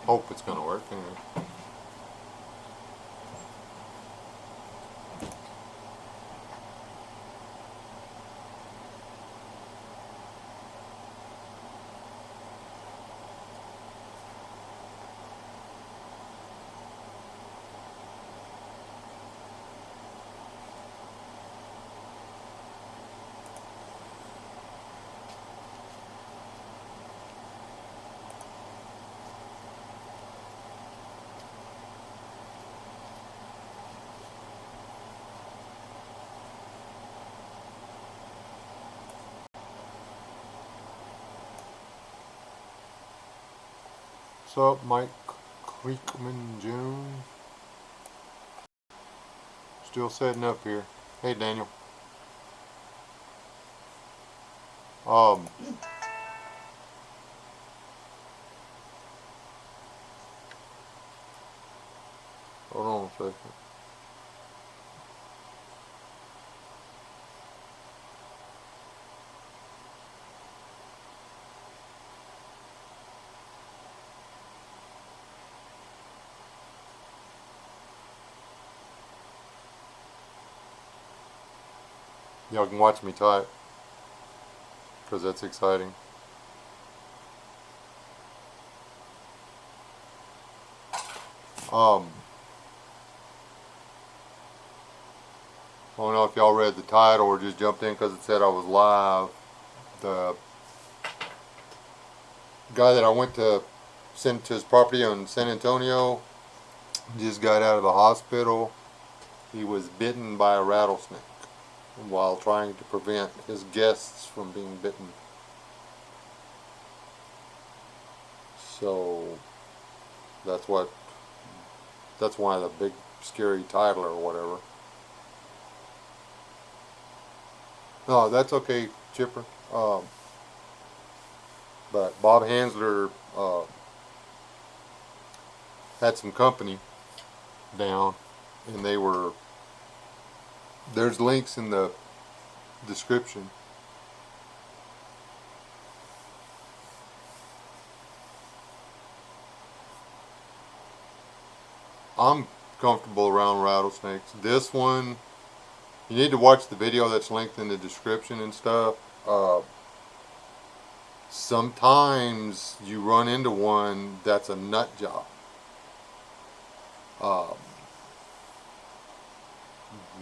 Hope it's gonna work anyway. What's up, Mike Creekman June? Still setting up here. Hey, Daniel. Um, hold on a second. Y'all can watch me type, because that's exciting. I don't know if y'all read the title or just jumped in because it said I was live. The guy that I went to send to his property in San Antonio just got out of the hospital. He was bitten by a rattlesnake while trying to prevent his guests from being bitten. So that's why the big scary title or whatever. No, that's okay, Chipper. But Bob Hansler had some company down, and there's links in the description. I'm comfortable around rattlesnakes. This one, you need to watch the video that's linked in the description and stuff. Sometimes you run into one that's a nut job.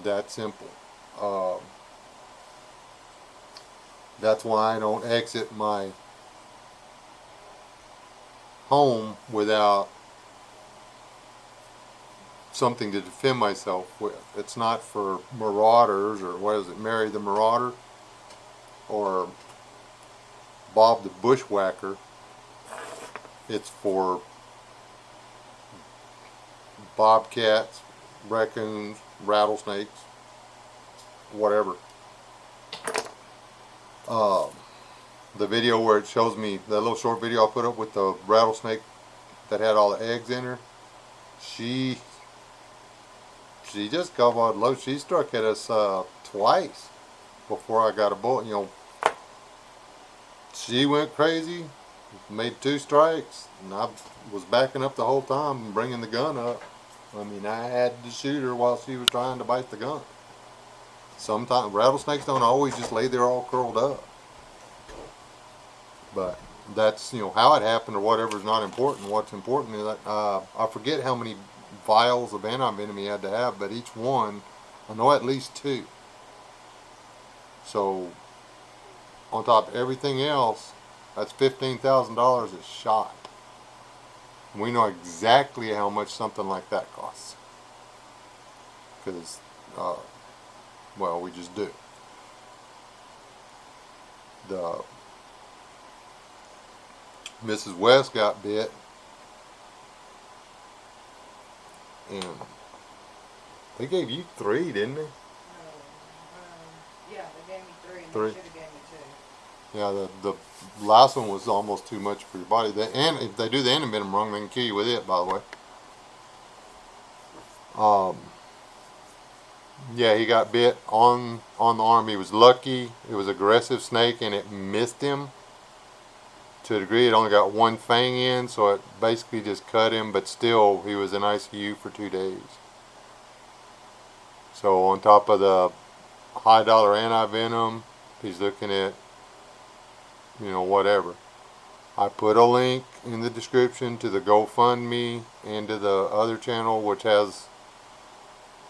That simple. That's why I don't exit my home without something to defend myself with. It's not for marauders, or what is it, Mary the Marauder, or Bob the Bushwhacker. It's for bobcats, raccoons, rattlesnakes, whatever. The video where it shows me, that little short video I put up with the rattlesnake that had all the eggs in her, she just got low. She struck at us twice before I got a bullet. She went crazy, made 2 strikes, and I was backing up the whole time and bringing the gun up. I mean, I had to shoot her while she was trying to bite the gun. Sometimes rattlesnakes don't always just lay there all curled up. But that's, how it happened or whatever is not important. What's important is that I forget how many vials of anti-venom he had to have, but each one, I know at least 2. So on top of everything else, that's $15,000 a shot. We know exactly how much something like that costs. Because, well, we just do. The Mrs. West got bit, and they gave you 3, didn't they? Yeah, they gave me 3, and 3. they should have gave me 2. Yeah, the last one was almost too much for your body. And if they do the antivenom wrong, they can kill you with it, by the way. Yeah, he got bit on the arm. He was lucky. It was an aggressive snake, and it missed him to a degree. It only got one fang in, so it basically just cut him, but still he was in ICU for 2 days. So on top of the high dollar anti-venom, he's looking at, whatever. I put a link in the description to the GoFundMe and to the other channel, which tells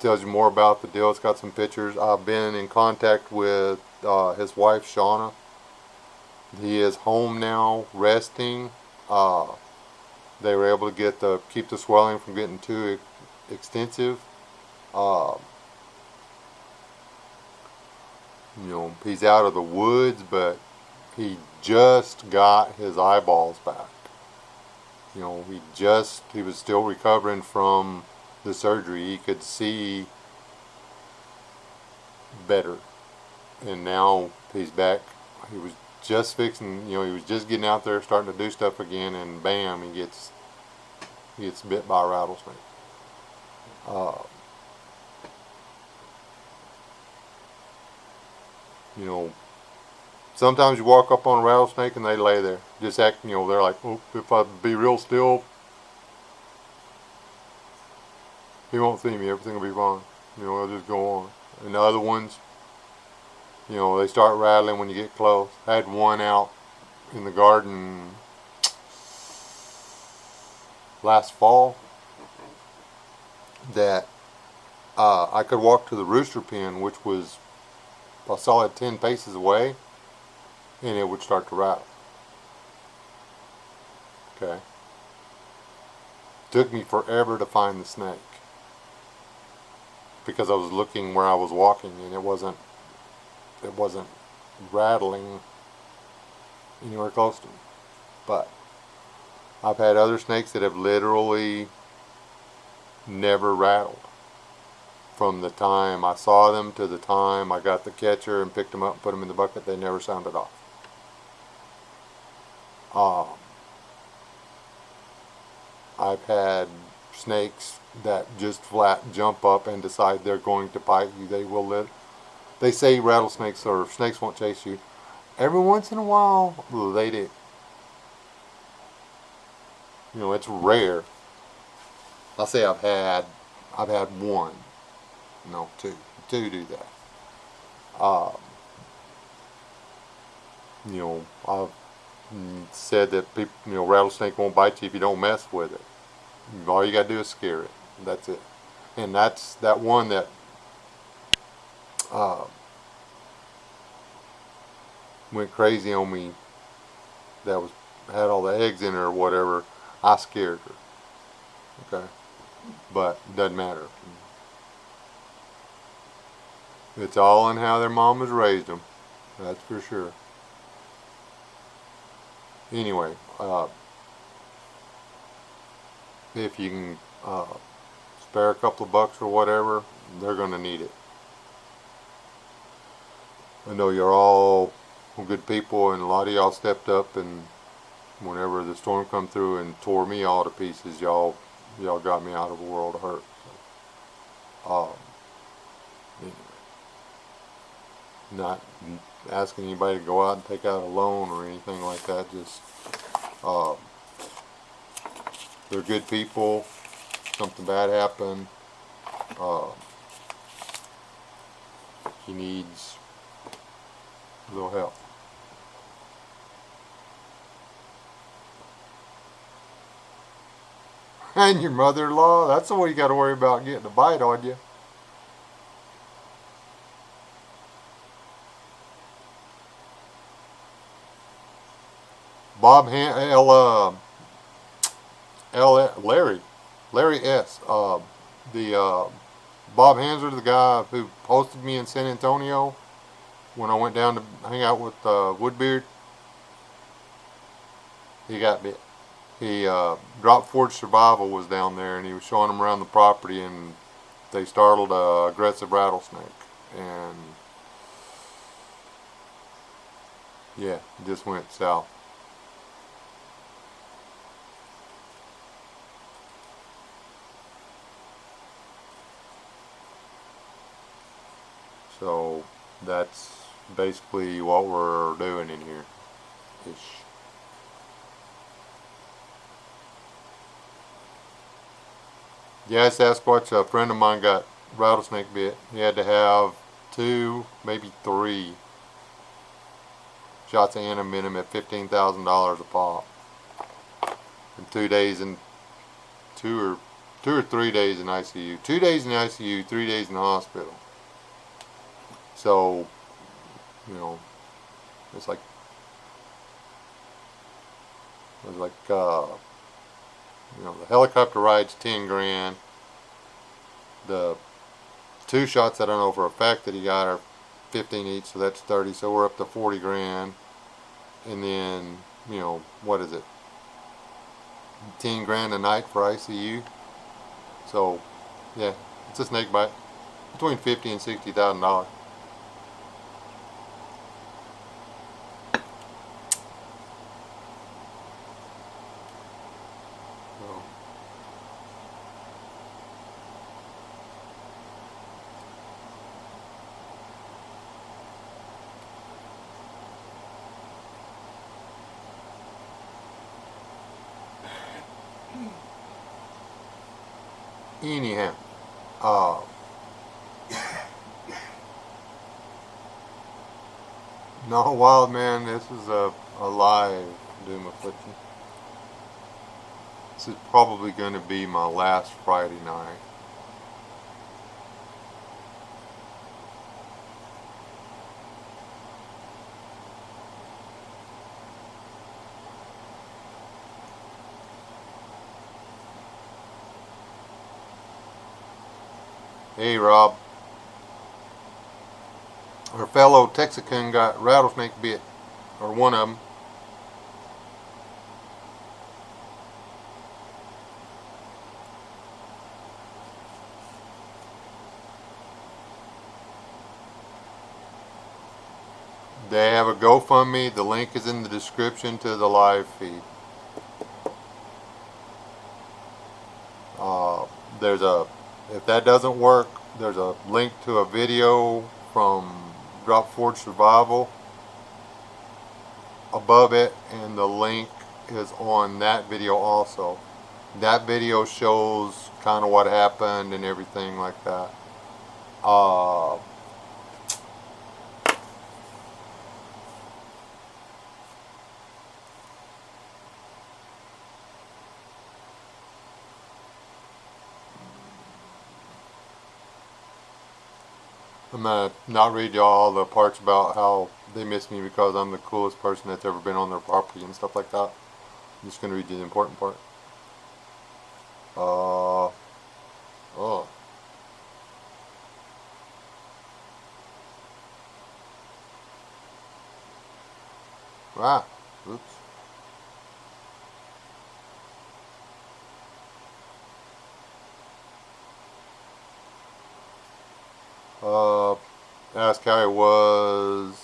you more about the deal. It's got some pictures. I've been in contact with his wife, Shauna. He is home now, resting. They were able to keep the swelling from getting too extensive. Uh, he's out of the woods, but he just got his eyeballs back. He was still recovering from the surgery. He could see better, and now he's back. He was just fixing, he was just getting out there, starting to do stuff again, and bam, he gets bit by a rattlesnake. Uh, Sometimes you walk up on a rattlesnake and they lay there, just acting, they're like, oh, if I be real still, he won't see me, everything will be fine. They'll just go on. And the other ones, they start rattling when you get close. I had one out in the garden last fall that I could walk to the rooster pen, which was a solid 10 paces away, and it would start to rattle. Okay. Took me forever to find the snake because I was looking where I was walking, and it wasn't rattling anywhere close to me. But I've had other snakes that have literally never rattled. From the time I saw them to the time I got the catcher and picked them up and put them in the bucket, they never sounded off. I've had snakes that just flat jump up and decide they're going to bite you. They say rattlesnakes or snakes won't chase you. Every once in a while, they do. It's rare. I'll say I've had one. No, two. Two do that. I've said that people, rattlesnake won't bite you if you don't mess with it. All you got to do is scare it. That's it. And that's that one that went crazy on me. That had all the eggs in her or whatever. I scared her. Okay, but it doesn't matter. It's all in how their mamas raised them. That's for sure. Anyway, if you can spare a couple of bucks or whatever, they're going to need it. I know you're all good people, and a lot of y'all stepped up, and whenever the storm come through and tore me all to pieces, y'all got me out of a world of hurt. So, anyway, not asking anybody to go out and take out a loan or anything like that. Just they're good people. Something bad happened. He needs a little help. And your mother-in-law, that's the way you got to worry about getting a bite on you. Larry S. The Bob Hansler, the guy who hosted me in San Antonio when I went down to hang out with Woodbeard, he got bit. He Drop Forge Survival was down there, and he was showing them around the property, and they startled a aggressive rattlesnake, and yeah, it just went south. So that's basically what we're doing in here. Ish. Yeah, it's Sasquatch. A friend of mine got rattlesnake bit. He had to have 2, maybe 3 shots of antivenom at $15,000 a pop. In 2 days in 2 or 3 days in ICU. 2 days in the ICU, 3 days in the hospital. So, you know, it's like you know, the helicopter ride's 10 grand. The 2 shots that I know for a fact that he got are 15 each, so that's 30. So we're up to 40 grand. And then, you know, what is it? 10 grand a night for ICU. So, yeah, it's a snake bite. Between $50,000 and $60,000. So, anyhow, no, wild man, this is a live doom affliction. This is probably going to be my last Friday night. Hey, Rob. Our fellow Texican got rattlesnake bit, or one of them. They have a GoFundMe. The link is in the description to the live feed. There's a, if that doesn't work, there's a link to a video from Drop Forge Survival above it, and the link is on that video also. That video shows kind of what happened and everything like that. I'm gonna not read y'all all the parts about how they miss me because I'm the coolest person that's ever been on their property and stuff like that. I'm just gonna read you the important part. Oh. Ah. Oops. Ask how it was.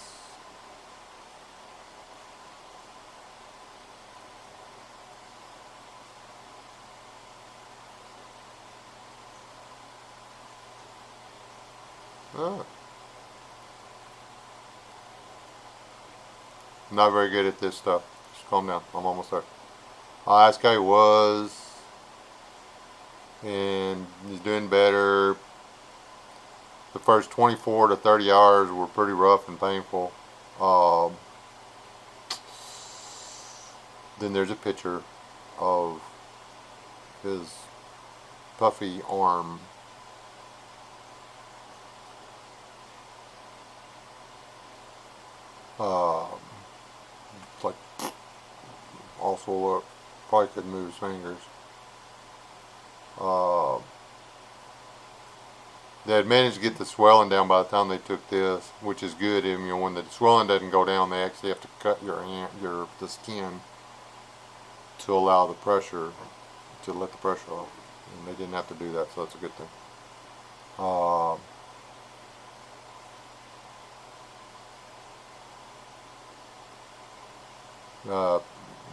Oh. I'm not very good at this stuff. Just calm down. I'm almost there. I asked how he was, and he's doing better. The first 24 to 30 hours were pretty rough and painful. Then there's a picture of his puffy arm. It's like all swole up. Probably couldn't move his fingers. They had managed to get the swelling down by the time they took this, which is good. I mean, when the swelling doesn't go down, they actually have to cut the skin to allow the pressure, to let the pressure off. And they didn't have to do that, so that's a good thing.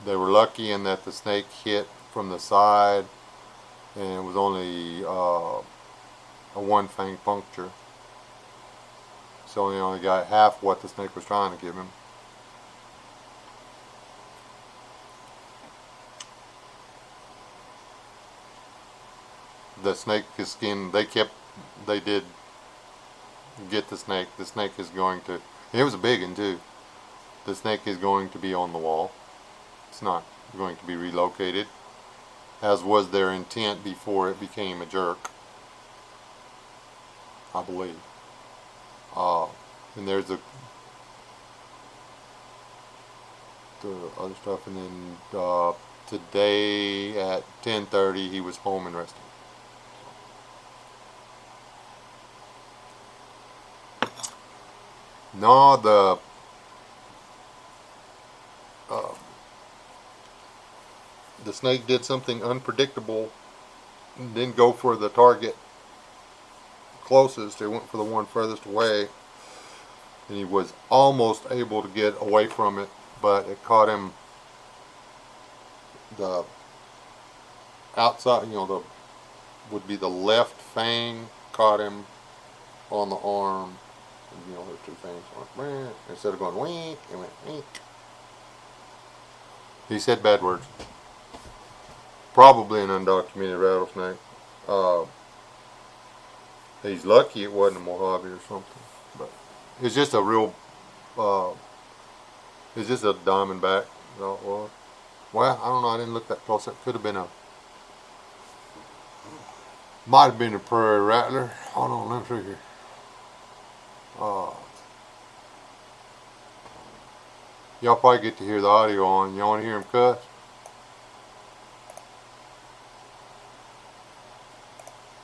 They were lucky in that the snake hit from the side, and it was only a one fang puncture. So he only got half what the snake was trying to give him. the snake is skinned. They did get the snake. The snake is going to, it was a big one too. The snake is going to be on the wall. It's not going to be relocated, as was their intent before it became a jerk, I believe. And there's the other stuff, and then today at 10:30 he was home and resting. No, the snake did something unpredictable. Didn't go for the target closest. It went for the one furthest away, and he was almost able to get away from it, but it caught him the outside, the would be the left fang, caught him on the arm. There's two fangs. Instead of going wink, it went wink. He said bad words. Probably an undocumented rattlesnake. He's lucky it wasn't a Mojave or something. But it's just a real, it's just a diamondback. Well, I don't know. I didn't look that close. It could have been might have been a prairie rattler. Hold on, let me see here. Y'all probably get to hear the audio on. Y'all want to hear him cuss?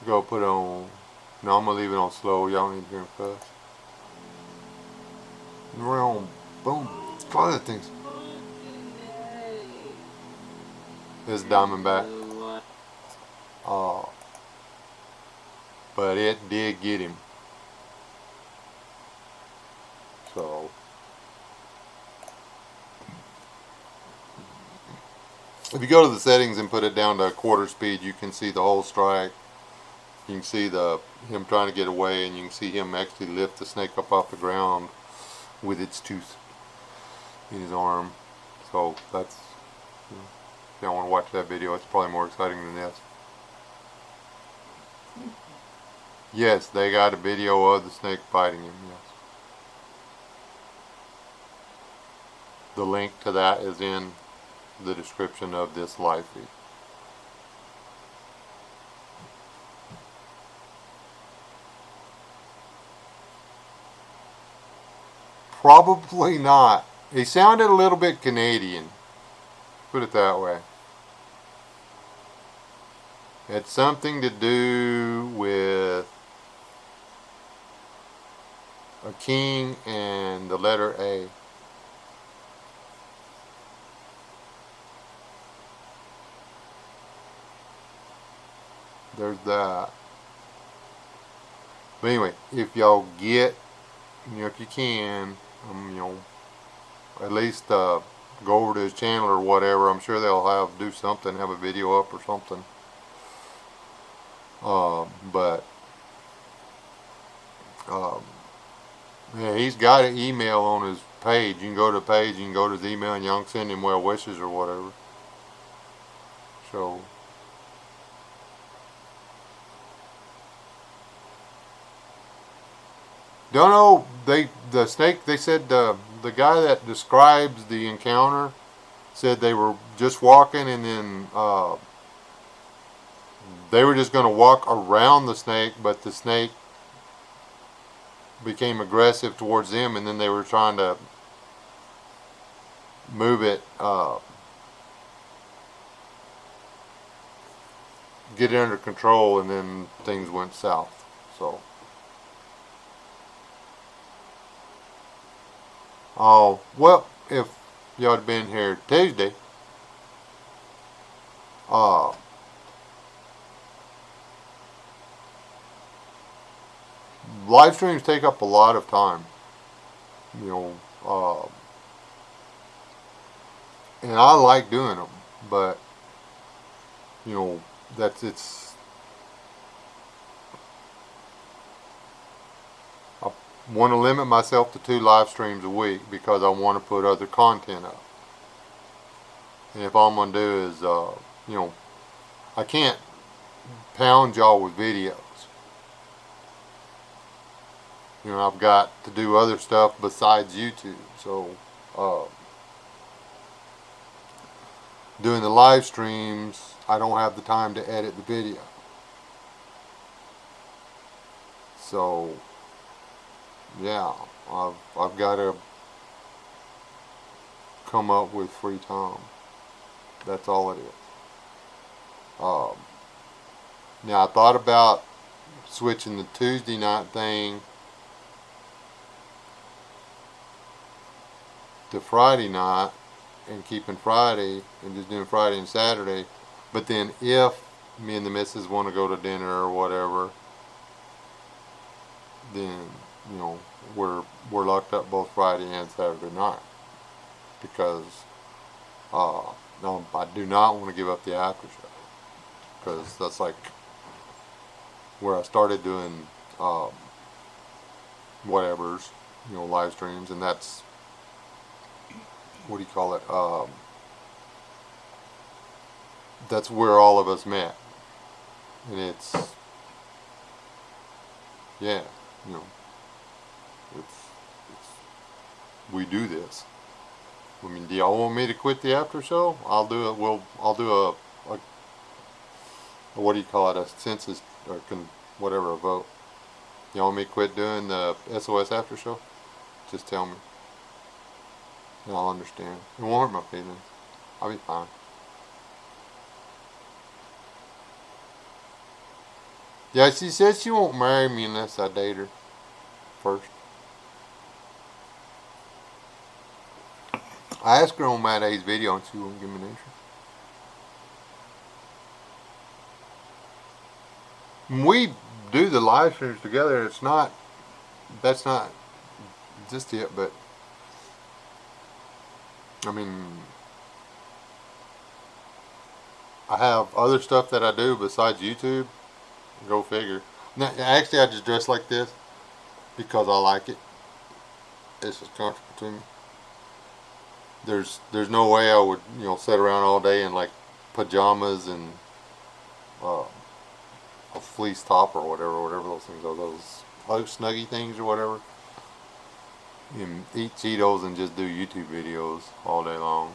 Go put it on. No, I'm gonna leave it on slow. Y'all need to hear him cuss. We're on boom. All that things. This diamondback. But it did get him. So if you go to the settings and put it down to a quarter speed, you can see the whole strike. You can see him trying to get away, and you can see him actually lift the snake up off the ground with its tooth in his arm. So that's, if y'all want to watch that video, it's probably more exciting than this. Yes, they got a video of the snake biting him, yes. The link to that is in the description of this live feed. Probably not. He sounded a little bit Canadian. Put it that way. It's something to do with a king and the letter A. There's that. But anyway, if y'all get, if you can, at least go over to his channel or whatever. I'm sure they'll do something, have a video up or something. Yeah, he's got an email on his page. You can go to the page, you can go to his email, and y'all can send him well wishes or whatever. So don't know. The snake. They said the guy that describes the encounter said they were just walking, and then they were just going to walk around the snake, but the snake became aggressive towards them, and then they were trying to move it, get it under control, and then things went south. So. Oh, well, if y'all had been here Tuesday, live streams take up a lot of time, and I like doing them, but, I want to limit myself to 2 live streams a week because I want to put other content up. And if all I'm going to do is, I can't pound y'all with videos. You know, I've got to do other stuff besides YouTube. So, doing the live streams, I don't have the time to edit the video. So, yeah, I've got to come up with free time. That's all it is. Now, I thought about switching the Tuesday night thing to Friday night and keeping Friday and just doing Friday and Saturday. But then if me and the missus want to go to dinner or whatever, then, you know, we're locked up both Friday and Saturday night. Because no, I do not want to give up the after show. Because that's like where I started doing whatever's, you know, live streams, and that's, what do you call it? That's where all of us met, and it's, yeah, you know, it's we do this. I mean, do y'all want me to quit the after show? I'll do it. I'll do a what do you call it? A census or whatever, a vote. Y'all want me to quit doing the SOS after show? Just tell me. And I'll understand. It won't hurt my feelings. I'll be fine. Yeah, she says she won't marry me unless I date her first. I asked her on Matt A's video and she wouldn't give me an answer. When we do the live streams together, that's not just it, but I mean, I have other stuff that I do besides YouTube. Go figure. Now, actually, I just dress like this because I like it. It's just comfortable to me. There's no way I would, you know, sit around all day in like pajamas and a fleece top or whatever those things are, those snuggy things or whatever. And eat Cheetos and just do YouTube videos all day long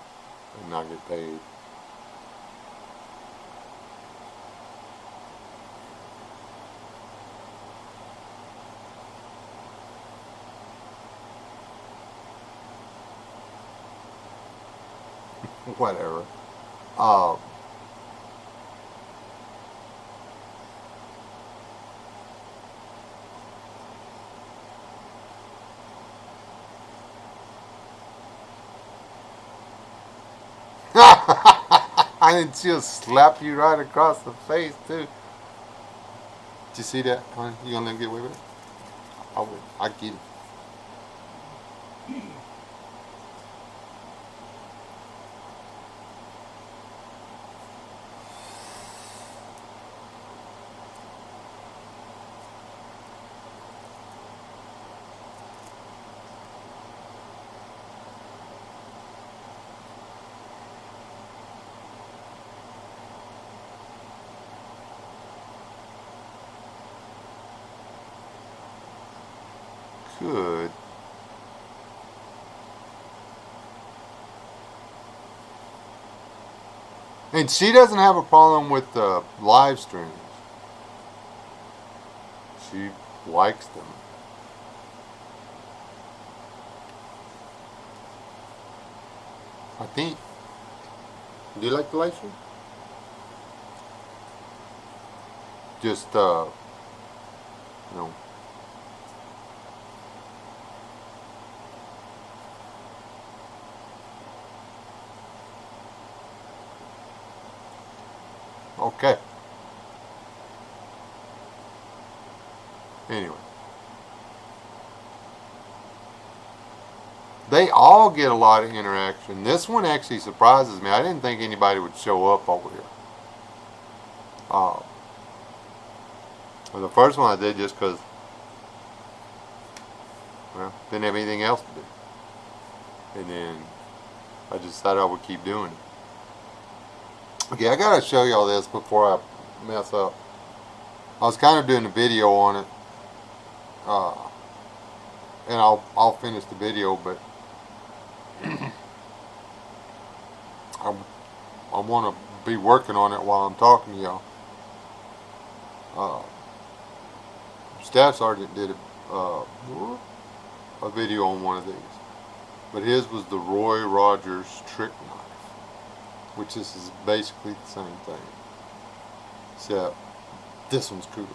and not get paid. Whatever. Um, I didn't just slap you right across the face too. Did you see that? Huh? You gonna let him get away with it? I would. I get it. Good. And she doesn't have a problem with the live streams. She likes them. I think. Do you like the live stream? Just, you know. Okay. Anyway. They all get a lot of interaction. This one actually surprises me. I didn't think anybody would show up over here. Well, the first one I did just because, well, didn't have anything else to do. And then I just decided I would keep doing it. Okay, I gotta show y'all this before I mess up. I was kind of doing a video on it, uh, and I'll finish the video, but I want to be working on it while I'm talking to y'all. Staff Sergeant did a video on one of these, but his was the Roy Rogers trick knife, which is basically the same thing, except this one's cooler.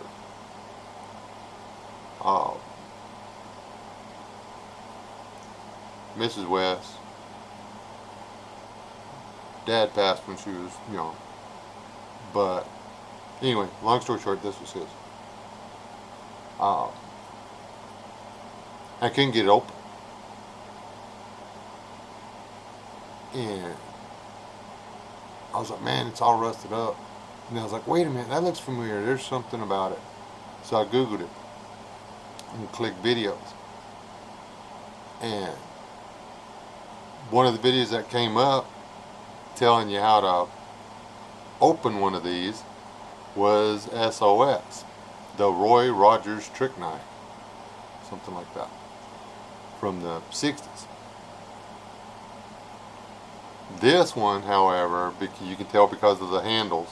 Mrs. West, Dad passed when she was young, but anyway, long story short, this was his. I couldn't get it open, and I was like, man, it's all rusted up. And I was like, wait a minute, that looks familiar. There's something about it. So I Googled it and clicked videos. And one of the videos that came up telling you how to open one of these was SOS, the Roy Rogers trick knife. Something like that. From the 60s. This one, however, you can tell because of the handles.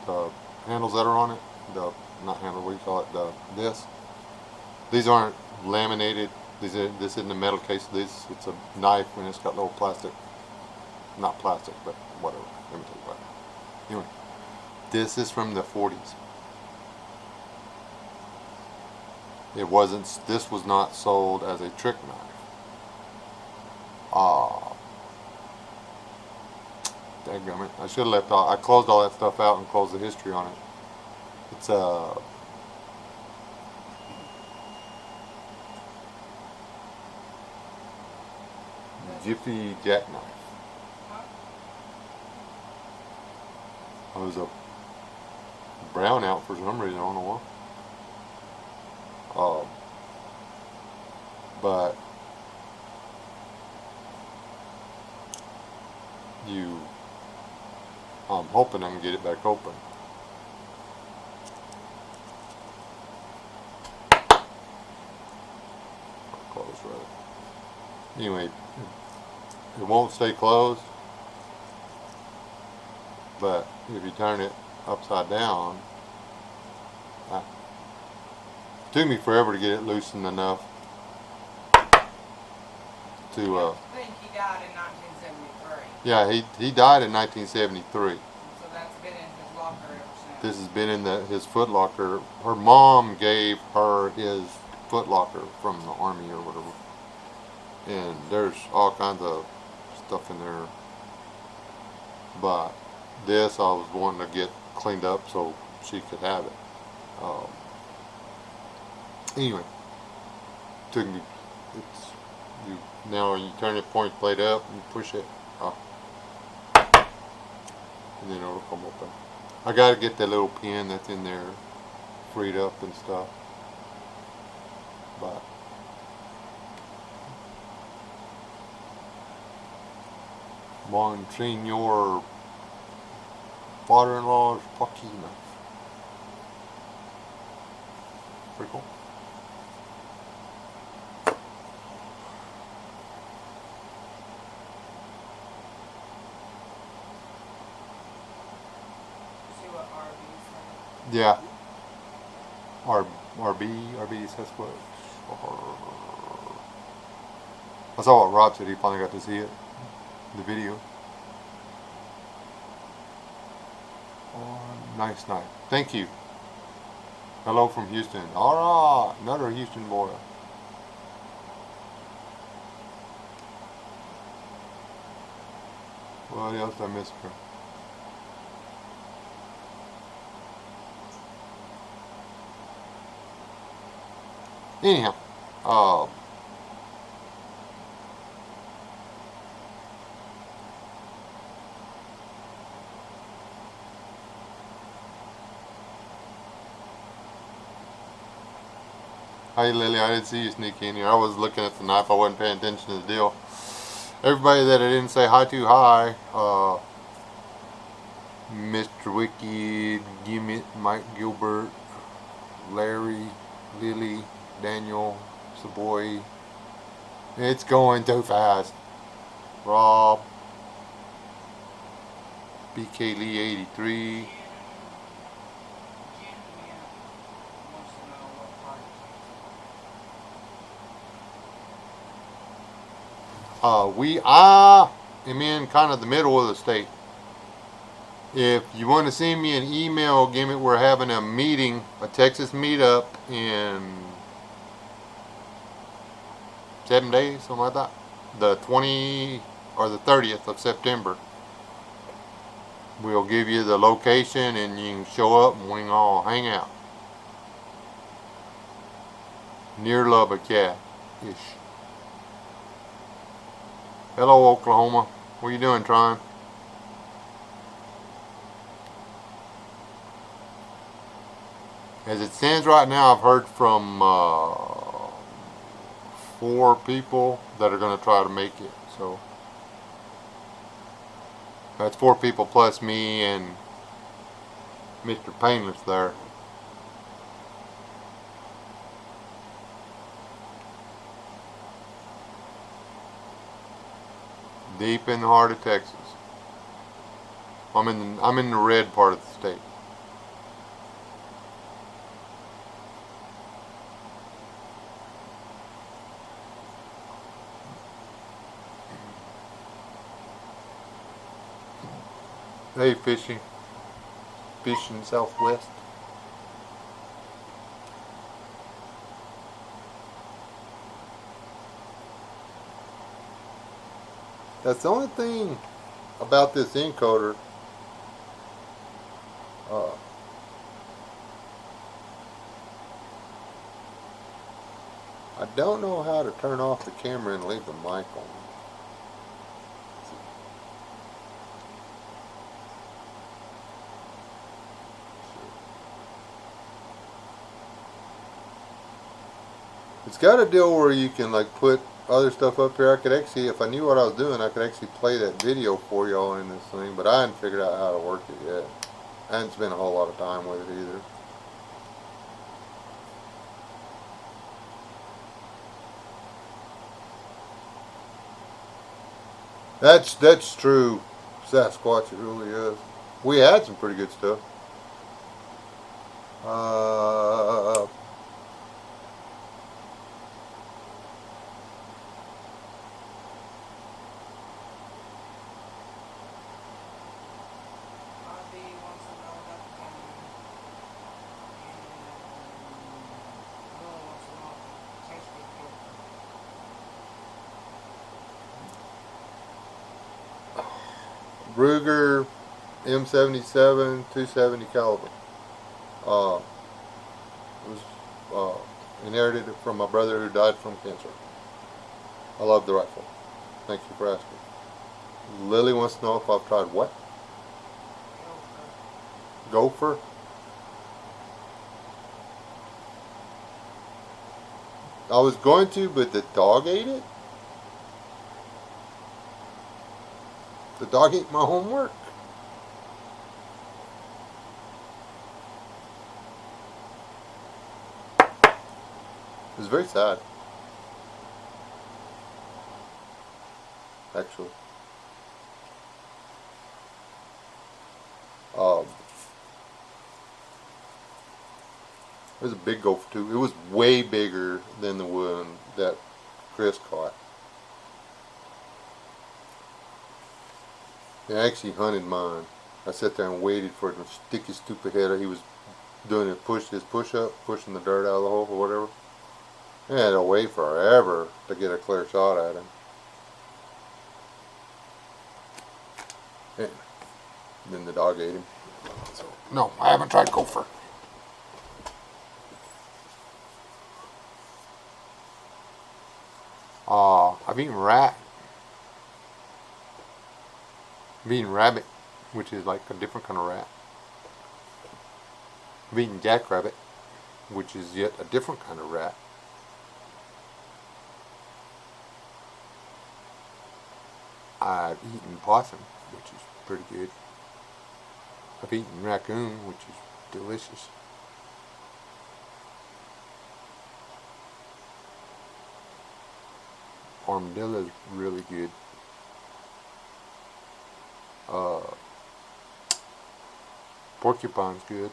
The handles that are on it, not handle, what do you call it, these aren't laminated. This isn't a metal case. It's a knife and it's got little plastic, not plastic, but whatever. Let me tell you about it. Anyway, this is from the 40s. This was not sold as a trick knife. Dadgummit. I should have left all, I closed all that stuff out and closed the history on it. It's a Jiffy jackknife. I was a brownout for some reason, I don't know why. But I'm hoping I can get it back open. Close right. Anyway, it won't stay closed, but if you turn it upside down, it took me forever to get it loosened enough to I think he died in 1973. yeah, he died in 1973. So that's been in his locker ever since. This has been in his foot locker. Her mom gave her his foot locker from the army or whatever, and there's all kinds of stuff in there, but this I was wanting to get cleaned up so she could have it. Anyway, took me. Now you turn the point plate up and push it up, and then it'll come open. I gotta get that little pin that's in there freed up and stuff, but Monsignor father-in-law's Joaquin. Pretty cool. See what RV said? Yeah. RB says what? I saw what Rob said. He finally got to see it. The video. Oh, nice night. Thank you. Hello from Houston. Alright, another Houston boy. What else did I miss her? Anyhow, hi Lily, I didn't see you sneak in here. I was looking at the knife. I wasn't paying attention to the deal. Everybody that I didn't say hi to, hi. Mr. Wicked, Gimmit, Mike Gilbert, Larry, Lily, Daniel, Savoy. It's going too fast. Rob, BK Lee 83. Wants to know what part I am in kind of the middle of the state. If you want to send me an email, Gimmit, we're having a meeting, a Texas meetup in 7 days, something like that. The 20 or the 30th of September. We'll give you the location and you can show up and we can all hang out. Near Lubbock, yeah. Ish. Hello, Oklahoma. What are you doing, Tron? As it stands right now, I've heard from 4 people that are going to try to make it. So that's 4 people plus me and Mr. Painless there. Deep in the heart of Texas. I'm in the red part of the state. Hey, fishing Southwest. That's the only thing about this encoder. I don't know how to turn off the camera and leave the mic on. It's got a deal where you can like put other stuff up here. I could actually, if I knew what I was doing, I could actually play that video for y'all in this thing, but I hadn't figured out how to work it yet. I hadn't spent a whole lot of time with it either. That's true. Sasquatch, it really is. We had some pretty good stuff. RB wants to know about the game. And Will wants to know if it tasted good. Ruger M77 270 caliber. Was inherited it from my brother who died from cancer. I love the rifle. Thank you for asking. Lily wants to know if I've tried what? Gopher? I was going to, but the dog ate it. The dog ate my homework. It was very sad. Actually. It was a big gopher too. It was way bigger than the one that Chris caught. He actually hunted mine. I sat there and waited for him to stick his stupid head out. He was doing his push up, pushing the dirt out of the hole or whatever. I had to wait forever to get a clear shot at him. And then the dog ate him. So, no, I haven't tried gopher. I've eaten rat. I've eaten rabbit, which is like a different kind of rat. I've eaten jackrabbit, which is yet a different kind of rat. I've eaten possum, which is pretty good. I've eaten raccoon, which is delicious. Armadillo is really good. Uh, Porcupine's good.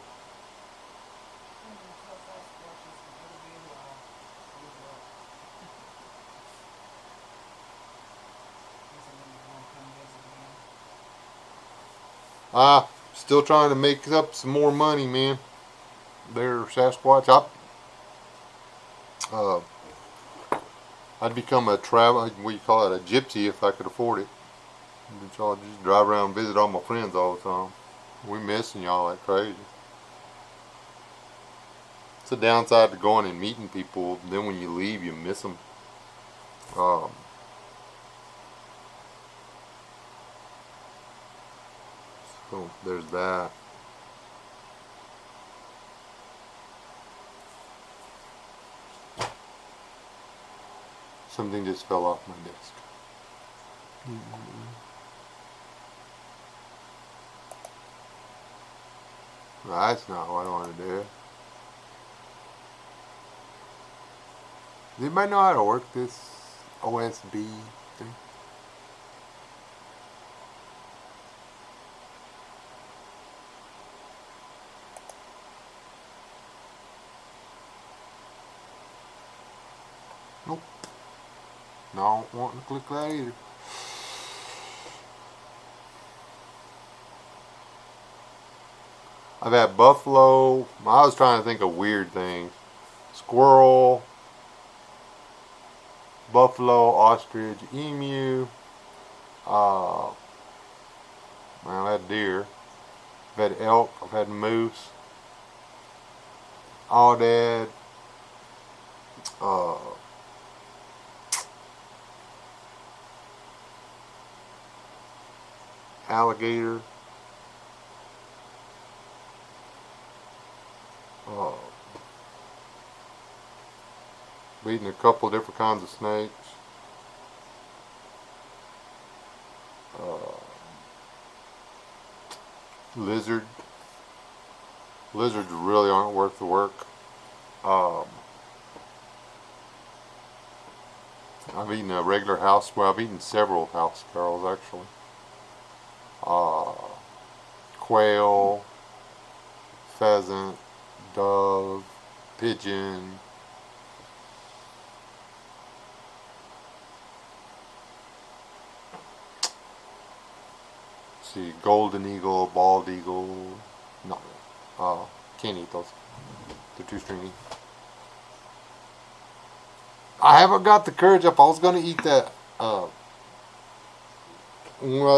Still trying to make up some more money, man. They're Sasquatch. Uh, I'd become a travel, what you call it, a gypsy if I could afford it. So I'd just drive around and visit all my friends all the time. We missing y'all like crazy. It's a downside to going and meeting people. Then when you leave, you miss them. Um, so there's that. Something just fell off my desk. That's not what I want to do. Does anybody know how to work this OSB thing? Nope. No, I don't want to click that either. I've had buffalo. I was trying to think of weird things. Squirrel, buffalo, ostrich, emu. I've had deer. I've had elk. I've had moose. Aoudad. Uh, Alligator. Uh, Eating a couple different kinds of snakes. Lizard. Lizards really aren't worth the work. I've eaten a regular house. Well, I've eaten several house sparrows actually. Uh, Quail, pheasant, dove, pigeon. Let's see, golden eagle, bald eagle. No, can't eat those. They're too stringy. I haven't got the courage up. I was gonna eat that. What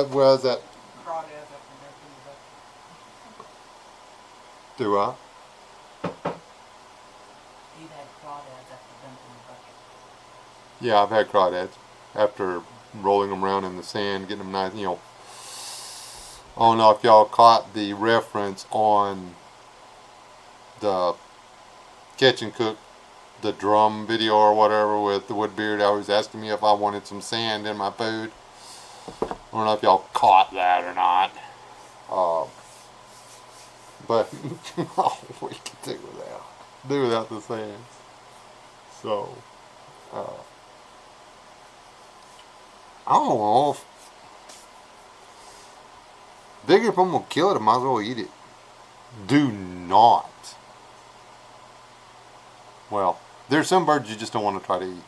was that? Crawdads after dumping the bucket. Do I? You've had crawdads after dumping the bucket. Yeah, I've had crawdads after rolling them around in the sand, getting them nice. I don't know if y'all caught the reference on the Catch and Cook, the drum video or whatever with the Woodbeard. I was asking me if I wanted some sand in my food. I don't know if y'all caught that or not. But we can do without the sand. So, I don't know. Figure if I'm gonna kill it, I might as well eat it. Do not. Well, there's some birds you just don't want to try to eat.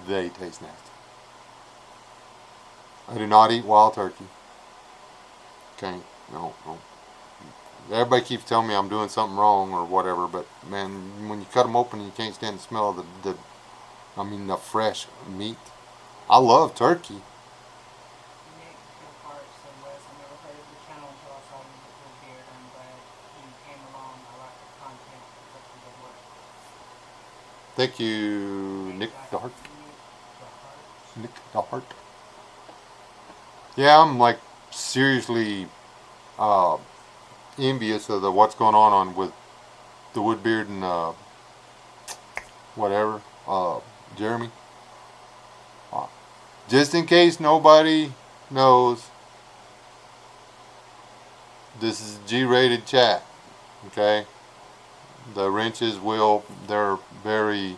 They taste nasty. I do not eat wild turkey. Can't. No. Everybody keeps telling me I'm doing something wrong or whatever, but man, when you cut them open, you can't stand the smell of the fresh meat. I love turkey. Nick Gilhart said, Wes, I never heard of the channel until I saw you with your beard. I'm glad you came along. I like the content. Keep up the good work. Thank you, Nick the Heart. Nick the Heart. Yeah, I'm like seriously envious of what's going on with the Woodbeard and whatever, Jeremy. Just in case nobody knows, this is G-rated chat. Okay, the wrenches they're very,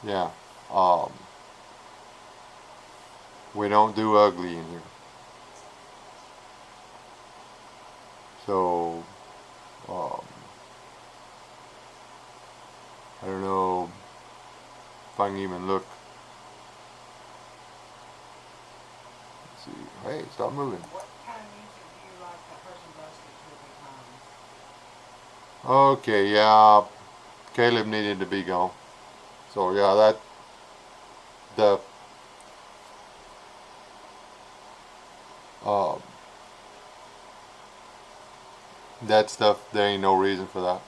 yeah. Um, we don't do ugly in here. So, um, I don't know if I can even look. Let's see. Hey, stop moving. What kind of music do you like that person busted 2 or 3 times? Okay, yeah. Caleb needed to be gone. So yeah, the uh, that stuff, there ain't no reason for that.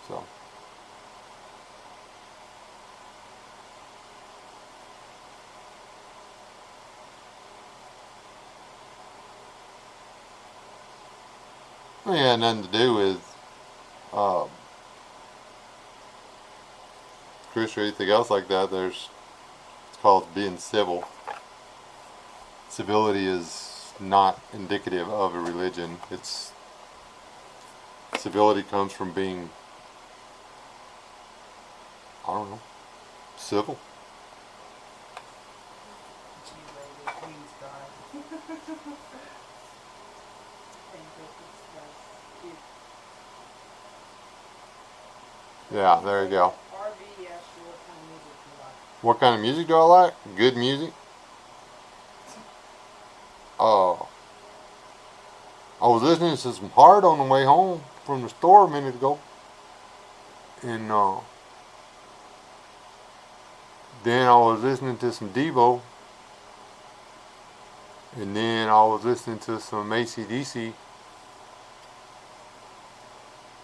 So it had nothing to do with uh, Chris or anything else like that. It's called being civil. Civility is not indicative of a religion. Civility comes from being, I don't know, civil. G-rated Queen Star. Thank you. Yeah, there you go. RV asked you what kind of music you like. What kind of music do I like? Good music. Uh, I was listening to some Hard on the way home from the store a minute ago, and then I was listening to some Devo, and then I was listening to some AC/DC,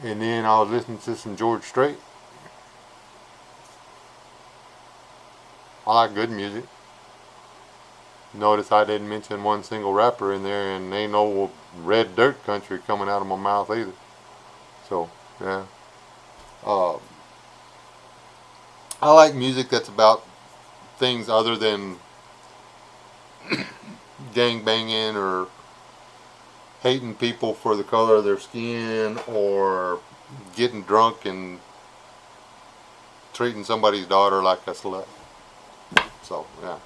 and then I was listening to some George Strait. I like good music. Notice I didn't mention one single rapper in there, and ain't no red dirt country coming out of my mouth either. So, yeah. Uh, I like music that's about things other than gang banging or hating people for the color of their skin or getting drunk and treating somebody's daughter like a slut. So, yeah.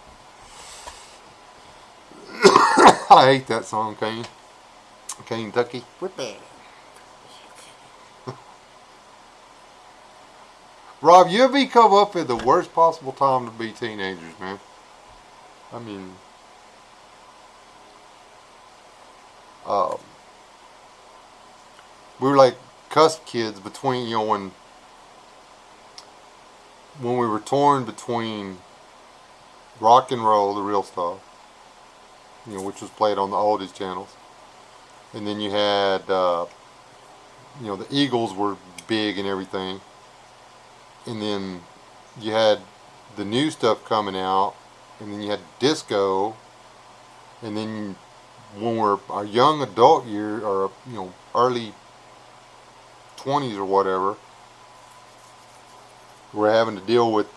I hate that song, Kentucky. Rob, you ever come up at the worst possible time to be teenagers, man? I mean, uh, we were like cusp kids between, when we were torn between rock and roll, the real stuff, which was played on the oldies channels, and then you had, the Eagles were big and everything, and then you had the new stuff coming out, and then you had disco, and then when we're our young adult year or early 20s or whatever, we're having to deal with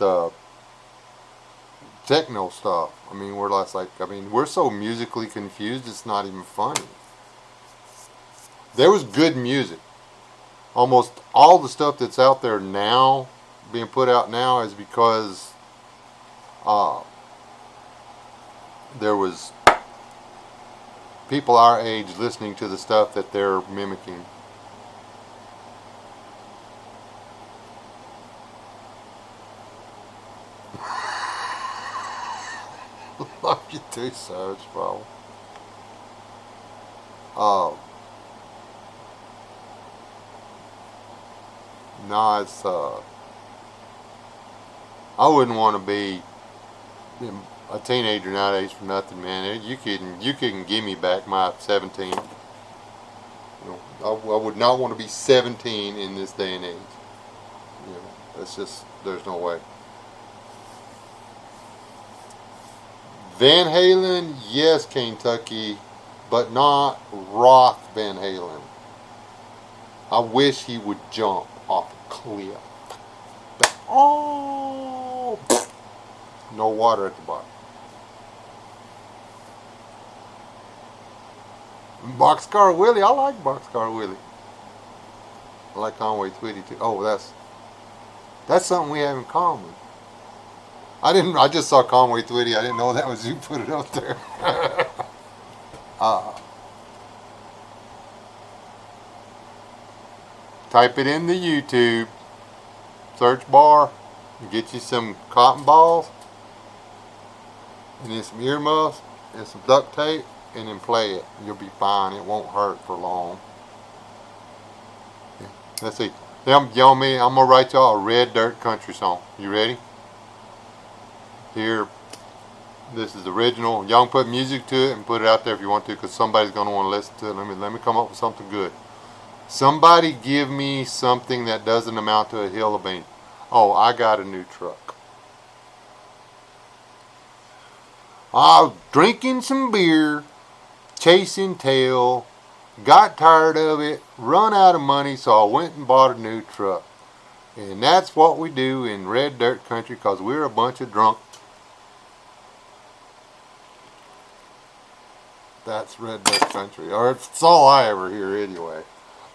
techno stuff. I mean, we're so musically confused, it's not even funny. There was good music. Almost all the stuff that's out there now, being put out now, is because there was people our age listening to the stuff that they're mimicking. Love you too, Sarge, bro. No, I wouldn't want to be a teenager nowadays for nothing, man. You can give me back my 17. I would not want to be 17 in this day and age. That's just, there's no way. Van Halen, yes, Kentucky, but not rock Van Halen. I wish he would jump off a cliff. But, no water at the bottom. Boxcar Willie. I like Boxcar Willie. I like Conway Twitty too. Oh, that's something we have in common. I didn't. I just saw Conway Twitty. I didn't know that was you put it up there. uh, Type it in the YouTube search bar. Get you some cotton balls and then some earmuffs and some duct tape, and then play it. You'll be fine. It won't hurt for long. Let's see. Y'all me. I'm gonna write y'all a Red Dirt country song. You ready? Here. This is original. Y'all can put music to it and put it out there if you want to, because somebody's gonna want to listen to it. Let me come up with something good. Somebody give me something that doesn't amount to a hill of beans. Oh, I got a new truck. I was drinking some beer, chasing tail, got tired of it, run out of money, so I went and bought a new truck. And that's what we do in Red Dirt Country, because we're a bunch of drunk. That's Red Dirt Country. Or it's all I ever hear anyway.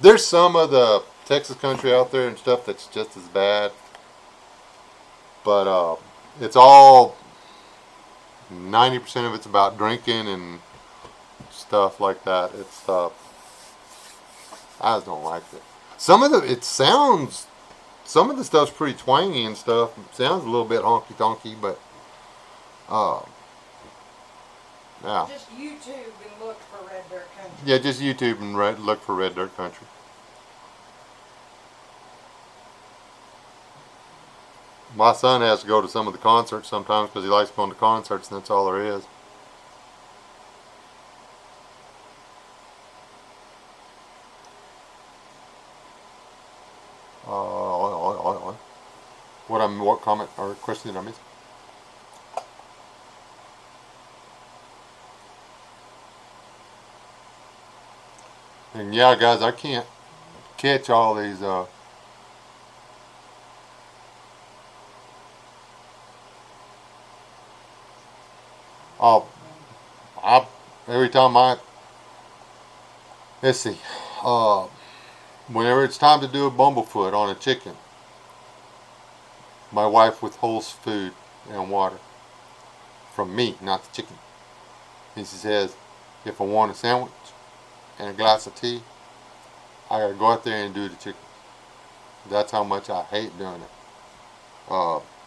There's some of the Texas country out there and stuff that's just as bad. But it's all 90% of it's about drinking and stuff like that. It's I just don't like it. Some of the stuff's pretty twangy and stuff. It sounds a little bit honky tonky, but yeah. Just YouTube and look for Red Dirt Country. Yeah, just YouTube and look for Red Dirt Country. My son has to go to some of the concerts sometimes because he likes going to concerts, and that's all there is. What comment or question did I miss? And yeah, guys, I can't catch all these. Every time let's see, whenever it's time to do a bumblefoot on a chicken, my wife withholds food and water from me, not the chicken. And she says, if I want a sandwich and a glass of tea, I gotta go out there and do the chicken. That's how much I hate doing it.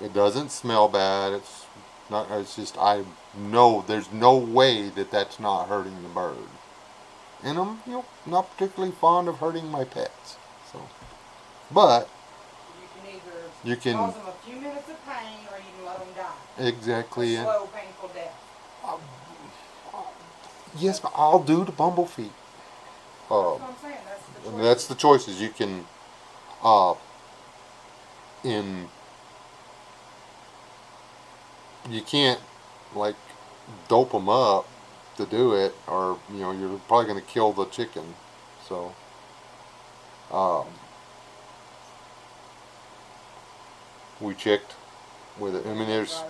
It doesn't smell bad. It's not. It's just I know there's no way that that's not hurting the bird. And I'm not particularly fond of hurting my pets. So, but you can cause them a few minutes of pain, or you can let them die. Exactly. A slow, painful death. Yes, but I'll do the bumblebee. That's what I'm saying. That's the choices you can. You can't like dope them up to do it, or you're probably going to kill the chicken. So, we checked with it. I mean, there's.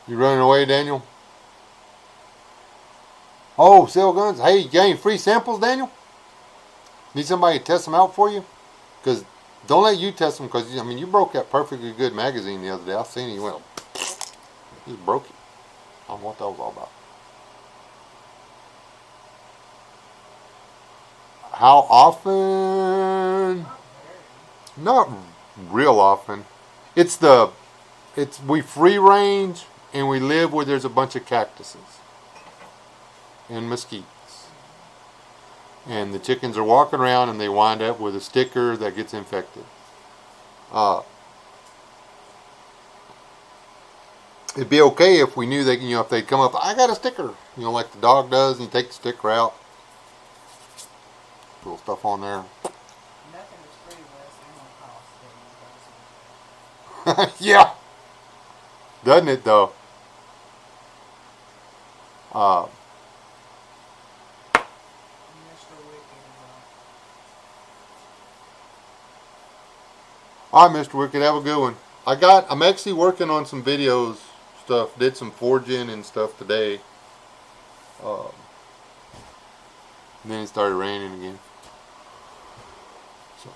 You running away, Daniel? Oh, sell guns. Hey, you got any free samples, Daniel? Need somebody to test them out for you? Because don't let you test them, because you broke that Perfectly Good magazine the other day. I seen it. You went, just broke it. I don't know what that was all about. How often? Not real often. We free range, and we live where there's a bunch of cactuses and mesquites. And the chickens are walking around and they wind up with a sticker that gets infected. It'd be okay if we knew that, if they'd come up, I got a sticker, like the dog does, and you take the sticker out. Put little stuff on there. Nothing is free unless it costs. Yeah. Doesn't it, though? All right, Mr. Wicked, have a good one. I'm actually working on some videos stuff. Did some forging and stuff today. And then it started raining again. So.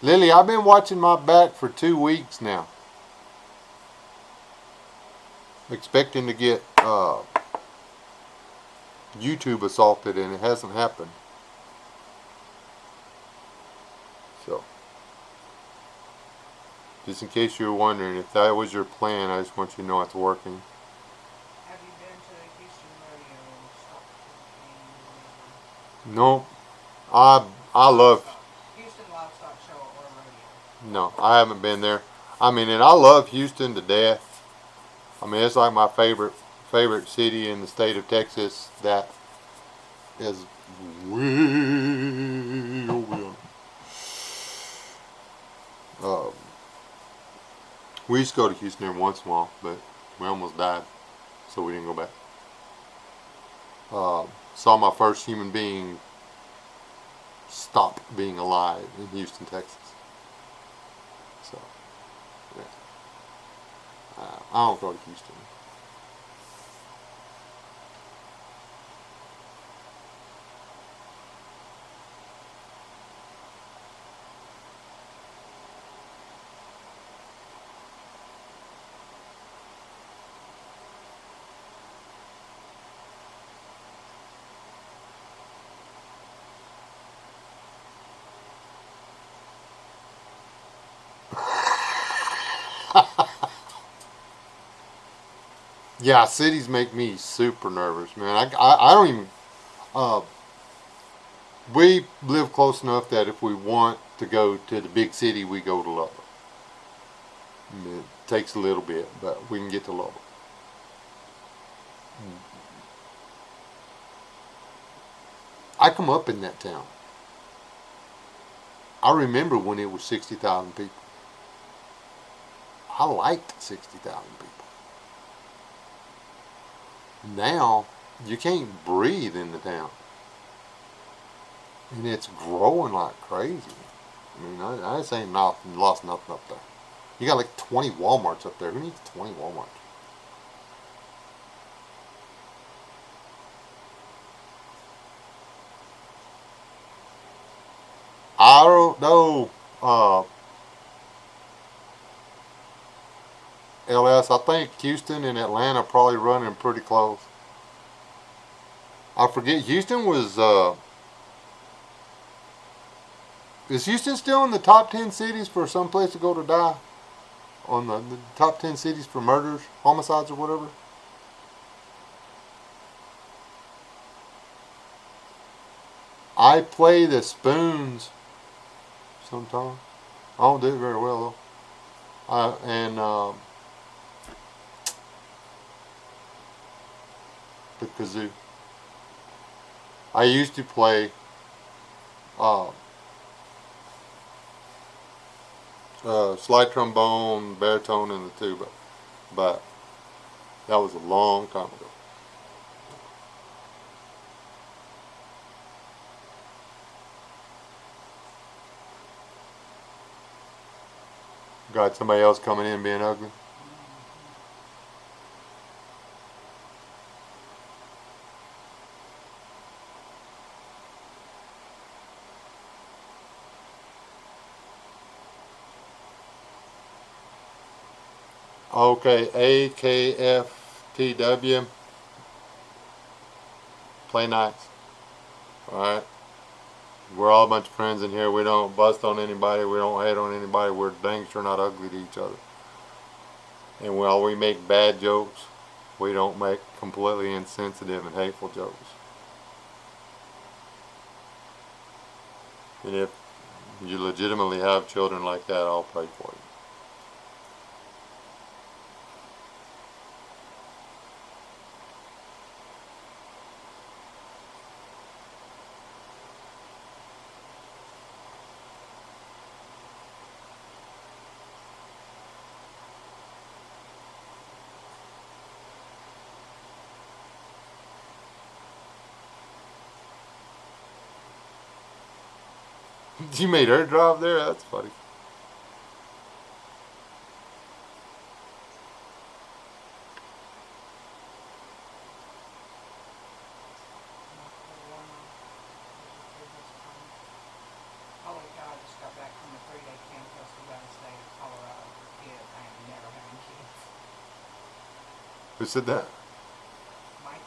Lily, I've been watching my back for 2 weeks now. Expecting to get YouTube assaulted, and it hasn't happened. So, just in case you were wondering, if that was your plan, I just want you to know it's working. Have you been to the Houston rodeo stock No, I love. Houston livestock show or rodeo? No, I haven't been there. I mean, and I love Houston to death. I mean, it's like my favorite city in the state of Texas. That is way over. Um, we used to go to Houston every once in a while, but we almost died, so we didn't go back. Saw my first human being stop being alive in Houston, Texas. So, yeah. I don't go to Houston. Yeah, cities make me super nervous, man. I don't even. Uh, we live close enough that if we want to go to the big city, we go to Lubbock. It takes a little bit, but we can get to Lubbock. I come up in that town. I remember when it was 60,000 people. I liked 60,000 people. Now, you can't breathe in the town. And it's growing like crazy. I mean, I just ain't lost nothing up there. You got like 20 Walmarts up there. Who needs 20 Walmarts? I don't know. LS, I think Houston and Atlanta probably running pretty close. I forget. Houston was. Is Houston still in the top 10 cities for some place to go to die? On the top 10 cities for murders, homicides, or whatever? I play the spoons sometimes. I don't do it very well though. And the kazoo. I used to play uh, slide trombone, baritone, and the tuba, but that was a long time ago. Got somebody else coming in being ugly. Okay, AKFTW. Play nice. Alright? We're all a bunch of friends in here. We don't bust on anybody. We don't hate on anybody. We're dang sure not ugly to each other. And while we make bad jokes, we don't make completely insensitive and hateful jokes. And if you legitimately have children like that, I'll pray for you. You made her drive there? That's funny. Who said that? Michael